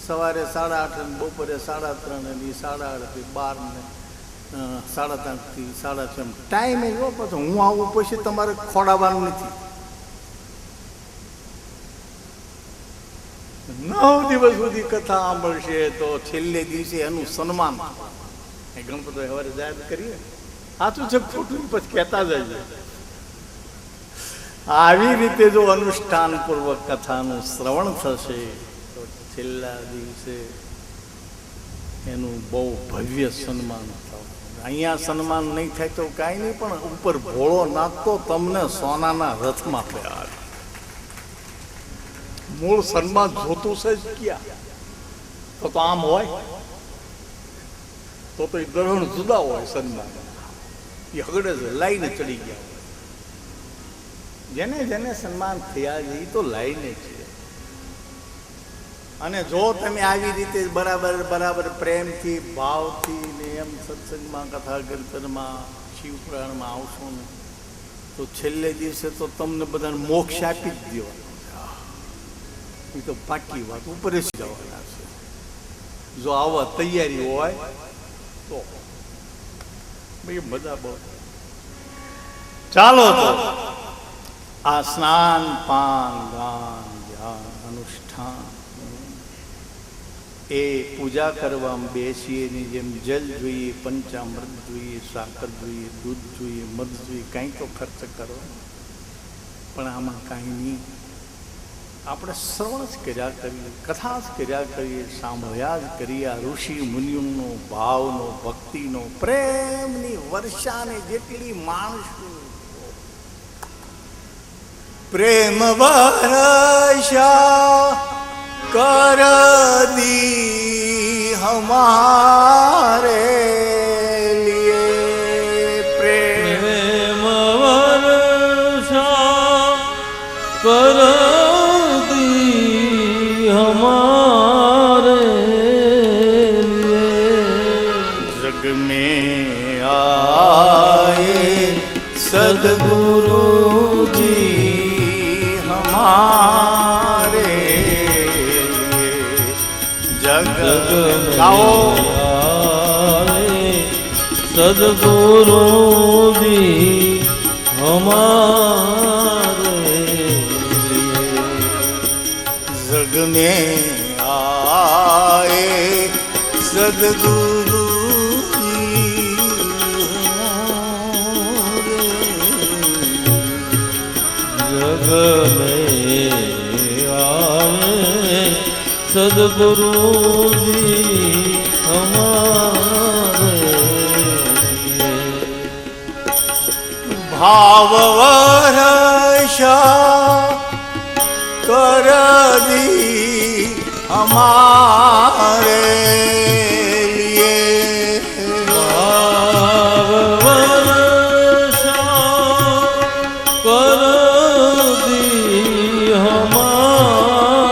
સવારે 8:30 ને બપોરે 3:30 અને 8:30 થી 12 ને 3:30 થી 6:30 ટાઈમે જો. પછી હું આવું પછી તમારે ખોડાવવાનું નથી. 9 દિવસ સુધી કથા સાંભળશે તો છેલ્લે દિવસે એનું સન્માન. ગણપતિ સવારે જાહેર કરીએ, સાચું છે ખોટું પછી કહેતા જાય. આવી રીતે જો અનુષ્ઠાન પૂર્વક કથાનું શ્રવણ થશે તો છેલ્લા દિવસે એનું બહુ ભવ્ય સન્માન થશે. અહીંયા સન્માન નહીં થાય તો કાંઈ નહીં, પણ ઉપર ભોળો નાખતો તમને સોનાના રથમાં બેહાડ. મૂળ સન્માન જોતું છે જ ક્યાં? તો આમ હોય તો એ ગ્રહણ જુદા હોય. સન્માન એ હગડે લાઈને ચડી ગયા હોય. જેને જેને સન્માન થયા છે એ તો લાઈને છે. અને જો તમે આવી રીતે બરાબર પ્રેમથી, ભાવથી ને એમ સત્સંગમાં, કથા કીર્તનમાં, શિવપુરાણમાં આવશો ને તો છેલ્લે દિવસે તો તમને બધાને મોક્ષ આપી જ દેવાનો. એ તો પાકી વાત, ઉપર જ જવાના છે. જો આવા તૈયારી હોય તો ભાઈ મજા બહુ. ચાલો તો આ સ્નાન પાન ગાન ધ્યાન અનુષ્ઠાન એ પૂજા કરવામાં બેસીએ ની જેમ જલ જોઈએ, પંચામૃત જોઈએ, સાકર જોઈએ, દૂધ જોઈએ, મધ જોઈએ, કાંઈ તો ખર્ચ કરો, પણ આમાં કાંઈ નહીં. આપણે શ્રવણ જ કર્યા કરીએ, કથા જ કર્યા કરીએ, સાંભળ્યા જ કરીએ. આ ઋષિ મુનિઓનો ભાવનો, ભક્તિનો, પ્રેમની વર્ષાને જેટલી માણસ પ્રેમ વર્ષા कर दी हमारे लिए, प्रेम वर्षा कर दी हमारे लिए. जग में आए सदगुरु जी हमारे, जग गाओ सदगुरु जी हमारे लिए. जग में आए सदगुरु जी हमारे, जग में आए सदगुरु जी हमारे लिए. भाव वर्षा कर दी हमारे लिए, भाव वर्षा कर दी हमारे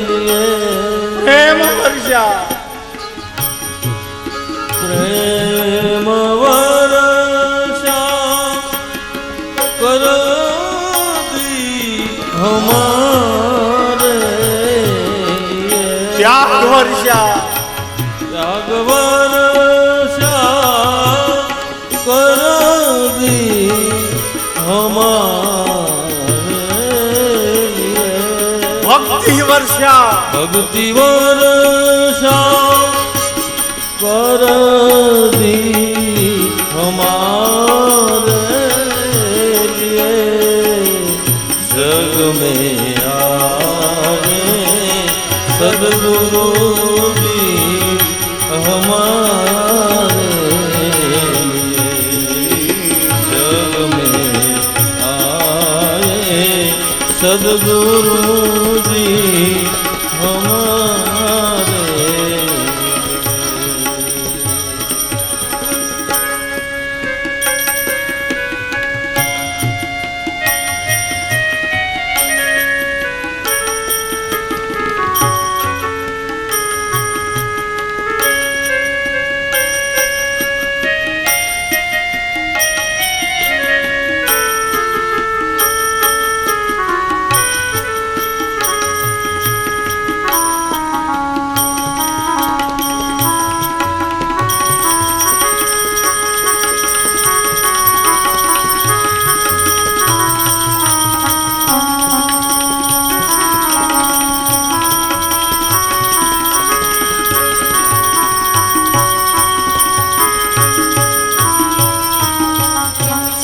लिए. प्रेम वर्षा प्रेम वर्षा कर दी हमारे लिए. त्याग वर्षा त्याग वर्षा कर दी हमारे लिए. भक्ति वर्षा भक्ति वर्षा कर दी हमारे लिए. जग में आए सदगुरु जी हमारे लिए. जग में आए सदगुरु जी हमारे लिए.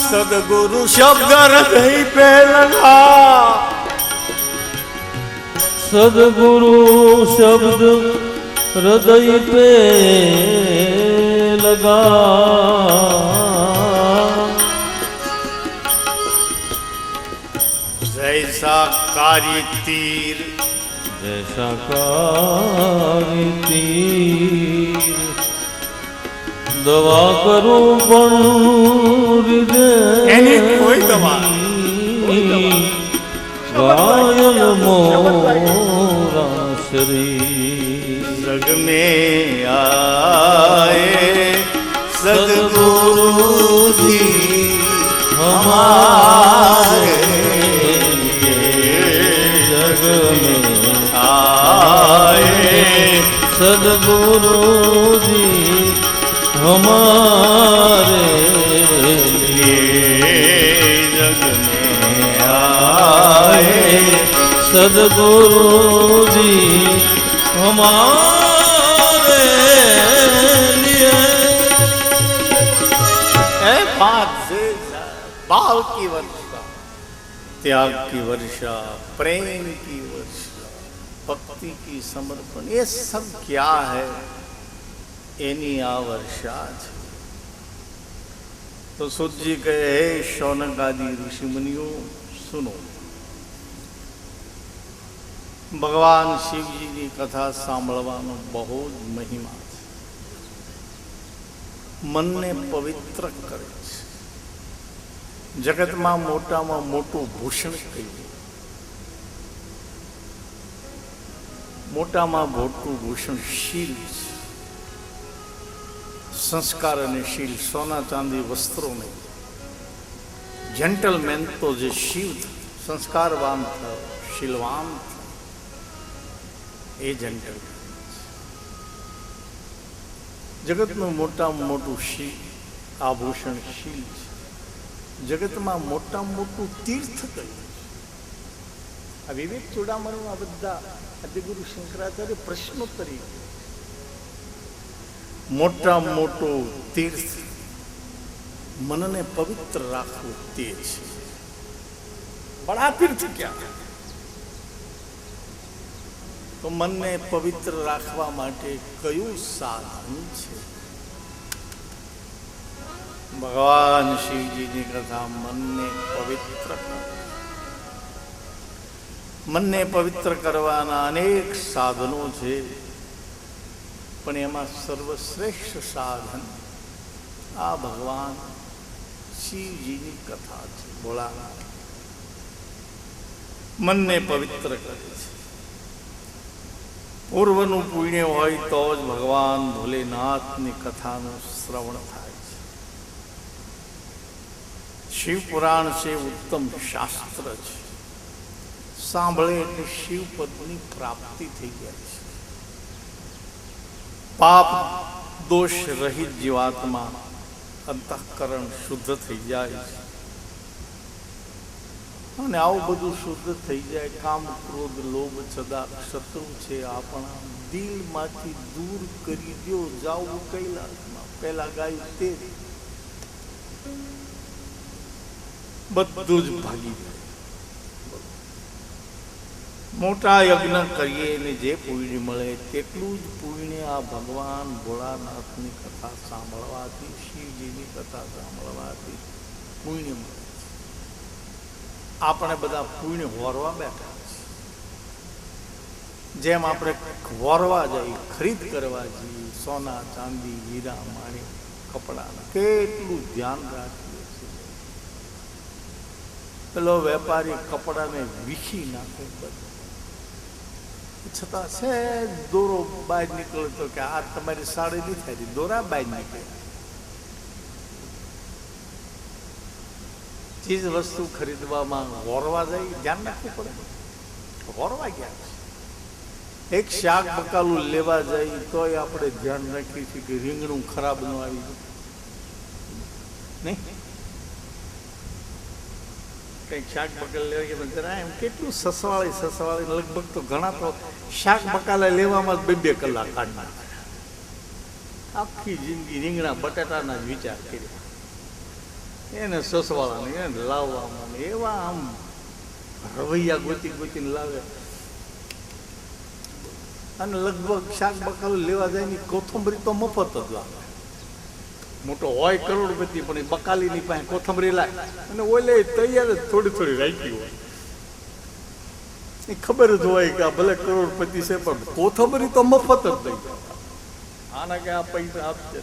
सदगुरु शब्द हृदय पे लगा, सदगुरु शब्द हृदय पे लगा. जैसा कार्य तीर जैसा कारी तीर दवा करूं पण એની કોઈ દવા गायल मोरा शरीर. जग में आए सदगुरु जी हमारे लिए. जग में आए सदगुरु जी हमारे लिए. जग में आए सदगुरु जी हमारे लिए ए बात से भाव की वर्षा, त्याग की वर्षा, प्रेम की वर्षा, भक्ति की समर्पण, ये सब क्या है? एनी आ वर्षा है। तो सूत जी कहे, हे शौनक आदि ऋषि मुनियों सुनो, ભગવાન શિવજીની કથા સાંભળવાનો બહુ જ મહિમા છે. મનને પવિત્ર કરે છે. જગતમાં મોટામાં મોટું ભૂષણ કહ્યું, મોટામાં મોટું ભૂષણ શીલ છે. સંસ્કાર અને શીલ, સોના ચાંદી વસ્ત્રો નહીં. જેન્ટલમેન તો જે શિવ સંસ્કારવાન થયો, શીલવાન થયો, એ જેન્ટલ. જગતનું મોટામાં મોટું શીલ આભૂષણ શીલ છે. જગતમાં મોટામાં મોટું તીર્થ કયું છે? આ વિવેક ચૂડામણી આ બધા આદિગુરુ શંકરાચાર્ય પ્રશ્નોત્તરી, મોટામાં મોટું તીર્થ મનને પવિત્ર રાખવું તે છે. બડા તીર્થ ક્યાં? તો મનને પવિત્ર રાખવા માટે કયું સાધન છે? ભગવાન શિવજીની કથા મનને પવિત્ર કરે. મનને પવિત્ર કરવાના અનેક સાધનો છે, પણ એમાં સર્વશ્રેષ્ઠ સાધન આ ભગવાન શિવજીની કથા છે. ભોળાનાથ મનને પવિત્ર કરે છે. પૂર્વનું પુણ્ય હોય તો જ ભગવાન ભોલેનાથની કથાનું શ્રવણ થાય છે. શિવ પુરાણ છે ઉત્તમ શાસ્ત્ર છે. સાંભળે એટલે શિવપદની પ્રાપ્તિ થઈ જાય છે. પાપ દોષ રહિત જીવાત્મા અંતઃકરણ શુદ્ધ થઈ જાય છે. અને આવું બધું શુદ્ધ થઈ જાય, કામ ક્રોધ લોભ છદા શત્રુ છે આપણા દિલમાંથી દૂર કરી દો. જાવું કૈલાસમાં, પહેલા ગાયું તે બધું જ ભાગી જાય. મોટા યજ્ઞ કરીએ ને જે પુણ્ય મળે તેટલું જ પુણ્ય આ ભગવાન ભોળાનાથની કથા સાંભળવાથી, શિવજીની કથા સાંભળવાથી પુણ્ય મળે. આપણે બધા પુણ્ય વોરવા બેઠા છે. જેમ આપણે વોરવા જઈએ, ખરીદ કરવા જઈએ, સોના ચાંદી હીરા માણિક કપડાના કેટલું ધ્યાન રાખીએ છીએ. પેલો વેપારી કપડાને વીખી નાખે બધું, છતાં છે દોરો બહાર નીકળે તો કે આ તમારી સાડી નહીં થાય, દોરા બહાર નીકળે. ચીજ વસ્તુ ખરીદવામાં વોરવા જાય, ધ્યાન રાખવું પડે. વોરવા ગયા છે. એક શાક બકાલું લેવા જાય તોય આપણે ધ્યાન રાખીએ છીએ કે રીંગણું ખરાબ ન આવી જાય. નહીં કંઈક શાક બકાલ લેવા ગયા જરા એમ કેટલું સસવાળી લગભગ તો ઘણા તો શાક બકાલા લેવામાં જ 2 કલાક કાઢી નાખે. આખી જિંદગી રીંગણા બટાટાના જ વિચાર કર્યા, એને સસવાળાને એને લાવવામાં એવા આમ રવૈયા ગોતીને લાવે. અને લગભગ શાક બકાલું લેવા જાય ને કોથમરી તો મફત જ લાવે. મોટો હોય કરોડપતિ પણ એ બકાલીની પાસે કોથમરી લાવે અને ઓલે તૈયાર જ થોડી રાખી હોય. એ ખબર જ હોય કે આ ભલે કરોડપતિ છે પણ કોથમરી તો મફત જ થઈ જાય. આના કે આ પૈસા આપશે.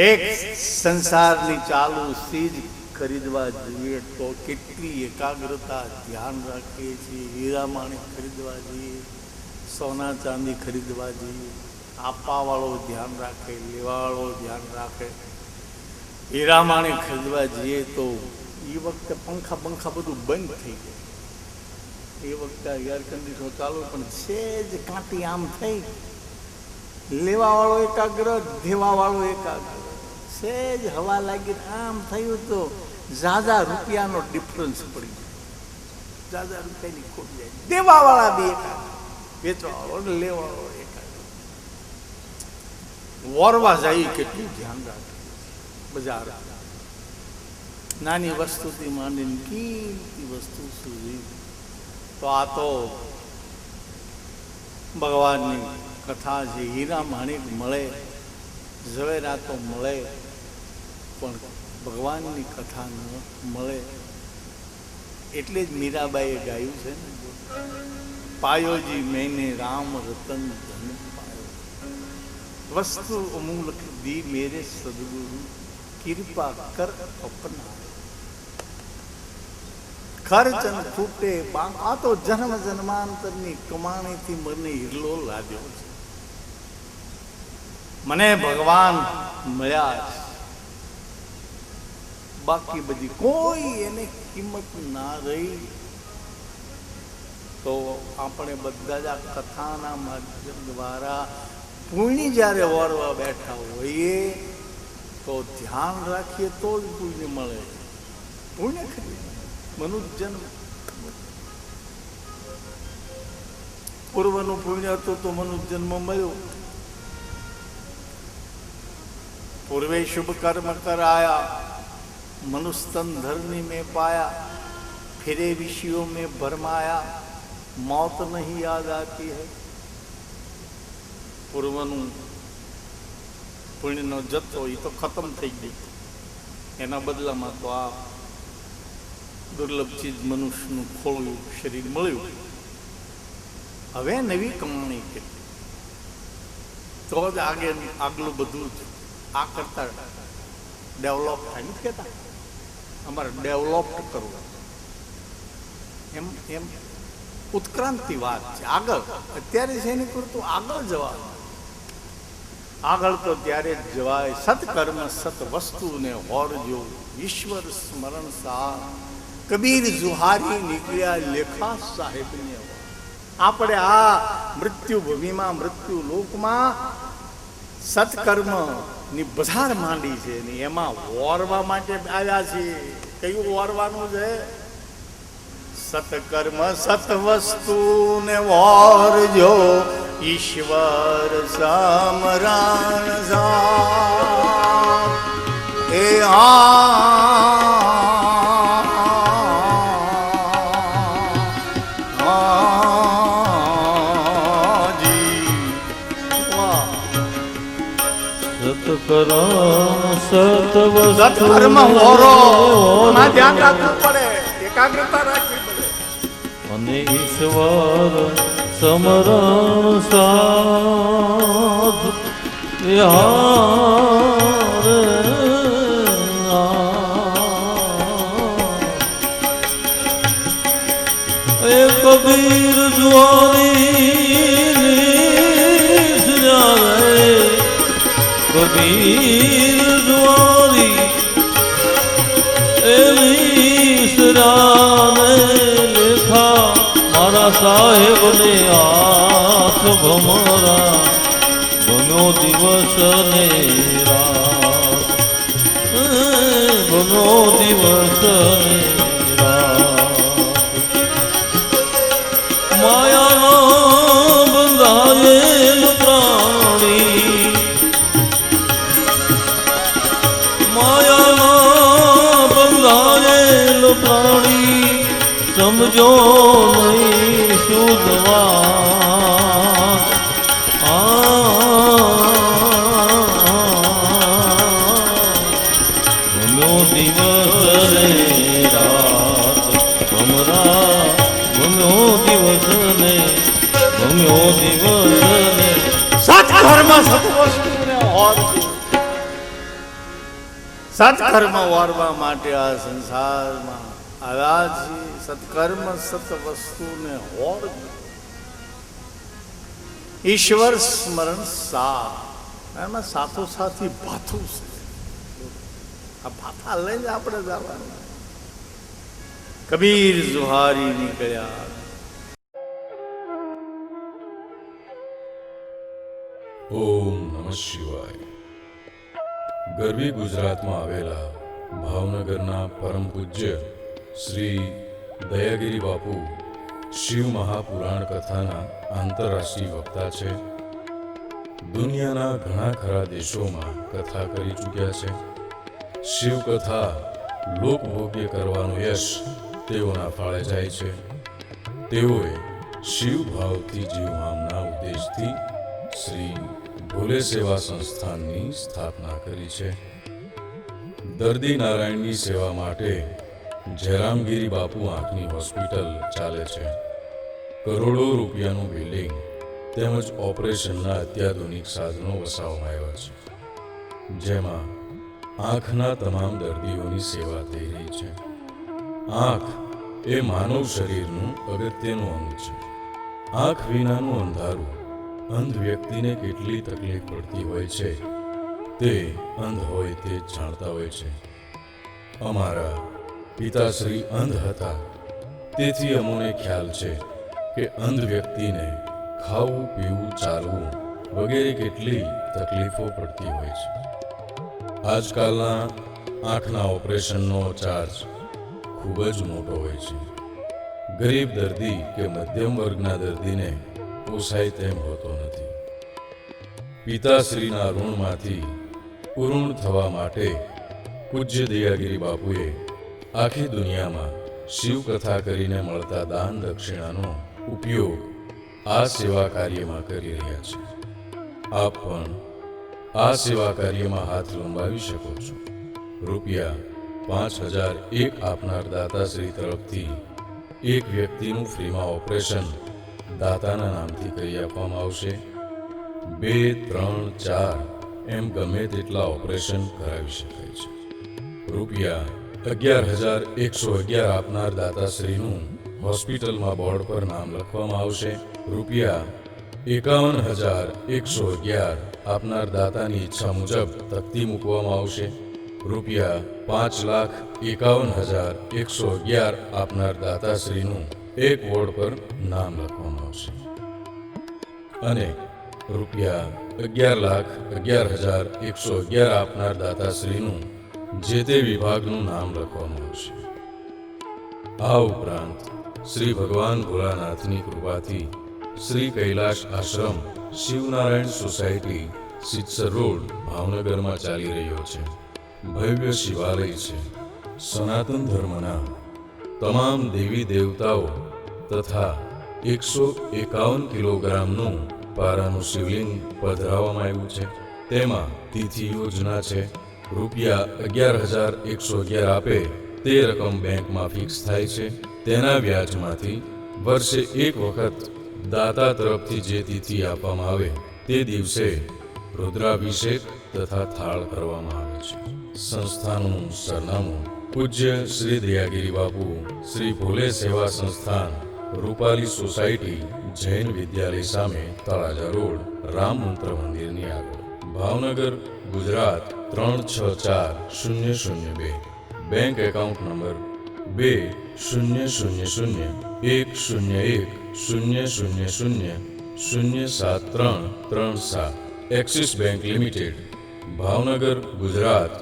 એક સંસારની ચાલુ ચીજ ખરીદવા જઈએ તો કેટલી એકાગ્રતા ધ્યાન રાખીએ છીએ. હીરા માણિક ખરીદવા જઈએ, સોના ચાંદી ખરીદવા જઈએ, આપવાવાળો ધ્યાન રાખે, લેવાવાળો ધ્યાન રાખે. હીરા માણિક ખરીદવા જઈએ તો એ વખતે પંખા બધું બંધ થઈ જાય. એ વખતે એર કન્ડિશનર ચાલુ પણ સેજ કાંટી આમ થઈ, લેવાવાળો એકાગ્ર, દેવાવાળો એકાગ્ર. સેજ હવા લાગી આમ થયું તો ઝાઝા રૂપિયાનો ડિફરન્સ પડી જાય. હજાર રૂપિયાની ખોટ જાય, દેવાવાળા બી એકાદ, વેચવાવાળો ને લેવાવાળો એકાદ. વોરવા જાય કેટલું ધ્યાન રાખે બજાર, નાની વસ્તુથી માંડીને કિંમતી વસ્તુ સુધી. તો આ તો ભગવાનની કથા છે. હીરા માણિક મળે, ઝવેરાતો મળે, પણ ભગવાનની કથા ન મળે. એટલે જ મીરાબાઈએ ગાયું છે ને, પાયોજી મેને રામ રતન ધન પાયો, વસ્તુ અમૂલક દી મેરે સદગુરુ, કૃપા કર અપના. ખર્ચ ન ખૂટે બાંક. આ તો જન્મ જન્માંતરની કમાણીથી મને હિરલો લાગ્યો છે. મને ભગવાન મળ્યા છે, બાકી બધી કોઈ એને કિંમત ના રહી. તો આપણે બધા જ આ કથાના માધ્યમ દ્વારા પુણ્ય જ્યારે વરવા બેઠા હોઈએ તો ધ્યાન રાખીએ તો જ પુણ્ય મળે. પુણ્ય ખરી મનુષ્ય જન્મ પૂર્વનું પુણ્ય હતું તો મનુષ્ય જન્મ મળ્યો. પૂર્વે શુભ કર્મ કરાયા, मनुष्य तन धरनी में पाया, फिरे विषयों में भरमाया, मौत नहीं याद आती है. પૂર્વનું પુણ્યનો જથ્થો એ તો ખતમ થઈ ગઈ, એના બદલામાં તો આ દુર્લભ ચીજ મનુષ્યનું ખોળ્યું શરીર મળ્યું. હવે નવી કમાણી કરી તો જ આગલું બધું જ આ કરતા ડેવલપ થાય. નથી કહેતા અમારે ડેવલપ્ડ કરવું, એમ એમ ઉત્ક્રાંતિ વાત છે. આગળ અત્યારે છે એની કરતું આગળ જવાનું. આગળ તો ત્યારે જ જવાય. સત્કર્મ સત વસ્તુને હોરજો, ઈશ્વર સ્મરણ સા. કબીર જુહારી નીકળ્યા લેખા સાહેબને. આપણે આ મૃત્યુ ભૂમિમાં, મૃત્યુ લોકમાં સત્કર્મ ની બજાર માંડી છે ને એમાં વોરવા માટે આવ્યા છે. કયું વોરવાનું છે? સત્કર્મ સત વસ્તુ ને વોરજો, ઈશ્વર સમરણ સા. એ સત્કર્મ વોરો માં ધ્યાન રાખવું પડે, એકાગ્રતા રાખવી પડે. અને ઈશ્વર સમરણ સાધ એ કબીર દ્વારી, કબીર દ્વારી એલી સરાને લેખા, મારા સાહેબ ને હાથ ભમરા, બનો દિવસ ને રાત, બનો દિવસ ને રાત. માયા બંધાયેલ પ્રાણી, માયામાં બંધાયેલ પ્રાણી, સમજો નહીં શુદ્ધ વાત. ગમ્યો દિવસ ને રાત ભમરા, ગમ્યો દિવસ ને, ગમ્યો દિવસ ને. સત્કર્મ સત વસ્તુને હોરજો. સત્કર્મ વારવા માટે આ સંસારમાં આવ્યા છીએ. સત્કર્મ સત વસ્તુને હોરજો, ઈશ્વર સ્મરણ સા. એમાં સાથોસાથી ભાથું છે. આ ભાથા લઈને આપણે જવાનું. કબીર જુહારી નીકળ્યા. ઓમ નમઃ શિવાય. ગરવી ગુજરાતમાં આવેલા ભાવનગરના પરમ પૂજ્ય શ્રી દયાગીરી બાપુ શિવ મહાપુરાણ કથાના આંતરરાષ્ટ્રીય વક્તા છે. દુનિયાના ઘણા ખરા દેશોમાં કથા કરી ચૂક્યા છે. શિવકથા લોકભોગ્ય કરવાનું યશ તેઓના ફાળે જાય છે. તેઓએ શિવ ભાવથી જીવવાના ઉદ્દેશથી શ્રી ભોલે સેવા સંસ્થાનની સ્થાપના કરી છે. દર્દી નારાયણની સેવા માટે જયરામગીરી બાપુ આંખની હોસ્પિટલ ચાલે છે. કરોડો રૂપિયાનું બિલ્ડિંગ તેમજ ઓપરેશનના અત્યાધુનિક સાધનો વસાવવામાં આવ્યા છે, જેમાં આંખના તમામ દર્દીઓની સેવા થઈ રહી છે. આંખ એ માનવ શરીરનું અગત્યનું અંગ છે. આંખ વિનાનું અંધારું અંધ વ્યક્તિને કેટલી તકલીફ પડતી હોય છે તે અંધ હોય તે જ જાણતા હોય છે. અમારા પિતાશ્રી અંધ હતા, તેથી અમોને ખ્યાલ છે કે અંધ વ્યક્તિને ખાવું, પીવું, ચાલવું વગેરે કેટલી તકલીફો પડતી હોય છે. આજકાલના આંખના ઓપરેશનનો ચાર્જ ખૂબ જ મોટો હોય છે. ગરીબ દર્દી કે મધ્યમ વર્ગના દર્દીને પોસાય તેમ હોતો નથી. પિતાશ્રીના ઋણમાંથી પૂર્ણ થવા માટે પૂજ્ય દયાગીરી બાપુએ આખી દુનિયામાં શિવકથા કરીને મળતા દાન દક્ષિણાનો ઉપયોગ આ સેવા કાર્યમાં કરી રહ્યા છે. આપ પણ આ સેવા કાર્યમાં હાથ લંબાવી શકો છો. રૂપિયા 5,001 આપનાર દાતાશ્રી તરફથી એક વ્યક્તિનું ફ્રીમાં ઓપરેશન દાતાના નામથી કરી આપવામાં આવશે. 2, 3, 4 એમ ગમે તેટલા ઓપરેશન કરાવી શકાય છે. રૂપિયા 11,111 આપનાર દાતાશ્રીનું હોસ્પિટલમાં બોર્ડ પર નામ લખવામાં આવશે. રૂપિયા 51,111 આપનાર દાતાની ઈચ્છા મુજબ તકતી મૂકવામાં આવશે. રૂપિયા 5,51,111 આપનાર દાતાશ્રીનું એક બોર્ડ પર નામ લખવામાં આવશે અને રૂપિયા 11,11,111 આપનાર દાતાશ્રીનું જે તે વિભાગનું નામ લખવામાં આવશે. આ ઉપરાંત શ્રી ભગવાન ભોળાનાથની કૃપાથી શ્રી કૈલાશ આશ્રમ શિવનારાયણ સોસાયટી, સિત્સર રોડ, ભાવનગરમાં ચાલી રહ્યો છે ભવ્ય શિવાલય છે. સનાતન ધર્મના તમામ દેવી દેવતાઓ તથા 151 કિલોગ્રામનું પારાનું શિવલિંગ પધરાવવામાં આવ્યું છે. તેમાં તિથિ યોજના છે. રૂપિયા 11,111 આપે તે રકમ બેંકમાં ફિક્સ થાય છે. તેના વ્યાજમાંથી વર્ષે એક વખત દાતા તરફથી જે તિથિ આપવામાં આવે તે દિવસે રુદ્રાભિષેક તથા થાળ કરવામાં આવે છે. સંસ્થાનું સરનામું પૂજ્ય શ્રી દયાગીરી બાપુ, શ્રી ભોલે સેવા સંસ્થાન, રૂપાલી સોસાયટી, જૈન વિદ્યાલય સામે, તળાજા રોડ, રામ મંત્ર મંદિરની આગળ, Bhavnagar, Gujarat 364002. Bank account number 20010100007337. Axis bank limited, Bhavnagar, Gujarat.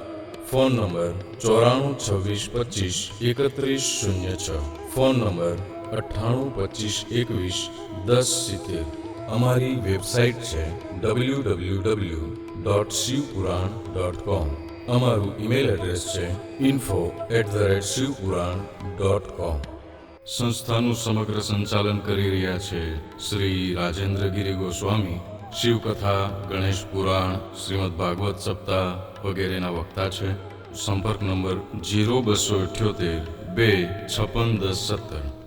Phone number 9426253106. Phone number 9825211070. અમારી વેબસાઇટ છે www.shivpuran.com. અમારું ઈમેલ એડ્રેસ છે info@shivpuran.com. સંસ્થાનું સમગ્ર સંચાલન કરી રહ્યા છે શ્રી રાજેન્દ્રગીરી ગોસ્વામી. શિવકથા, ગણેશ પુરાણ, શ્રીમદ ભાગવત સપ્તાહ વગેરેના વક્તા છે. સંપર્ક નંબર 0278 2 56 10 17.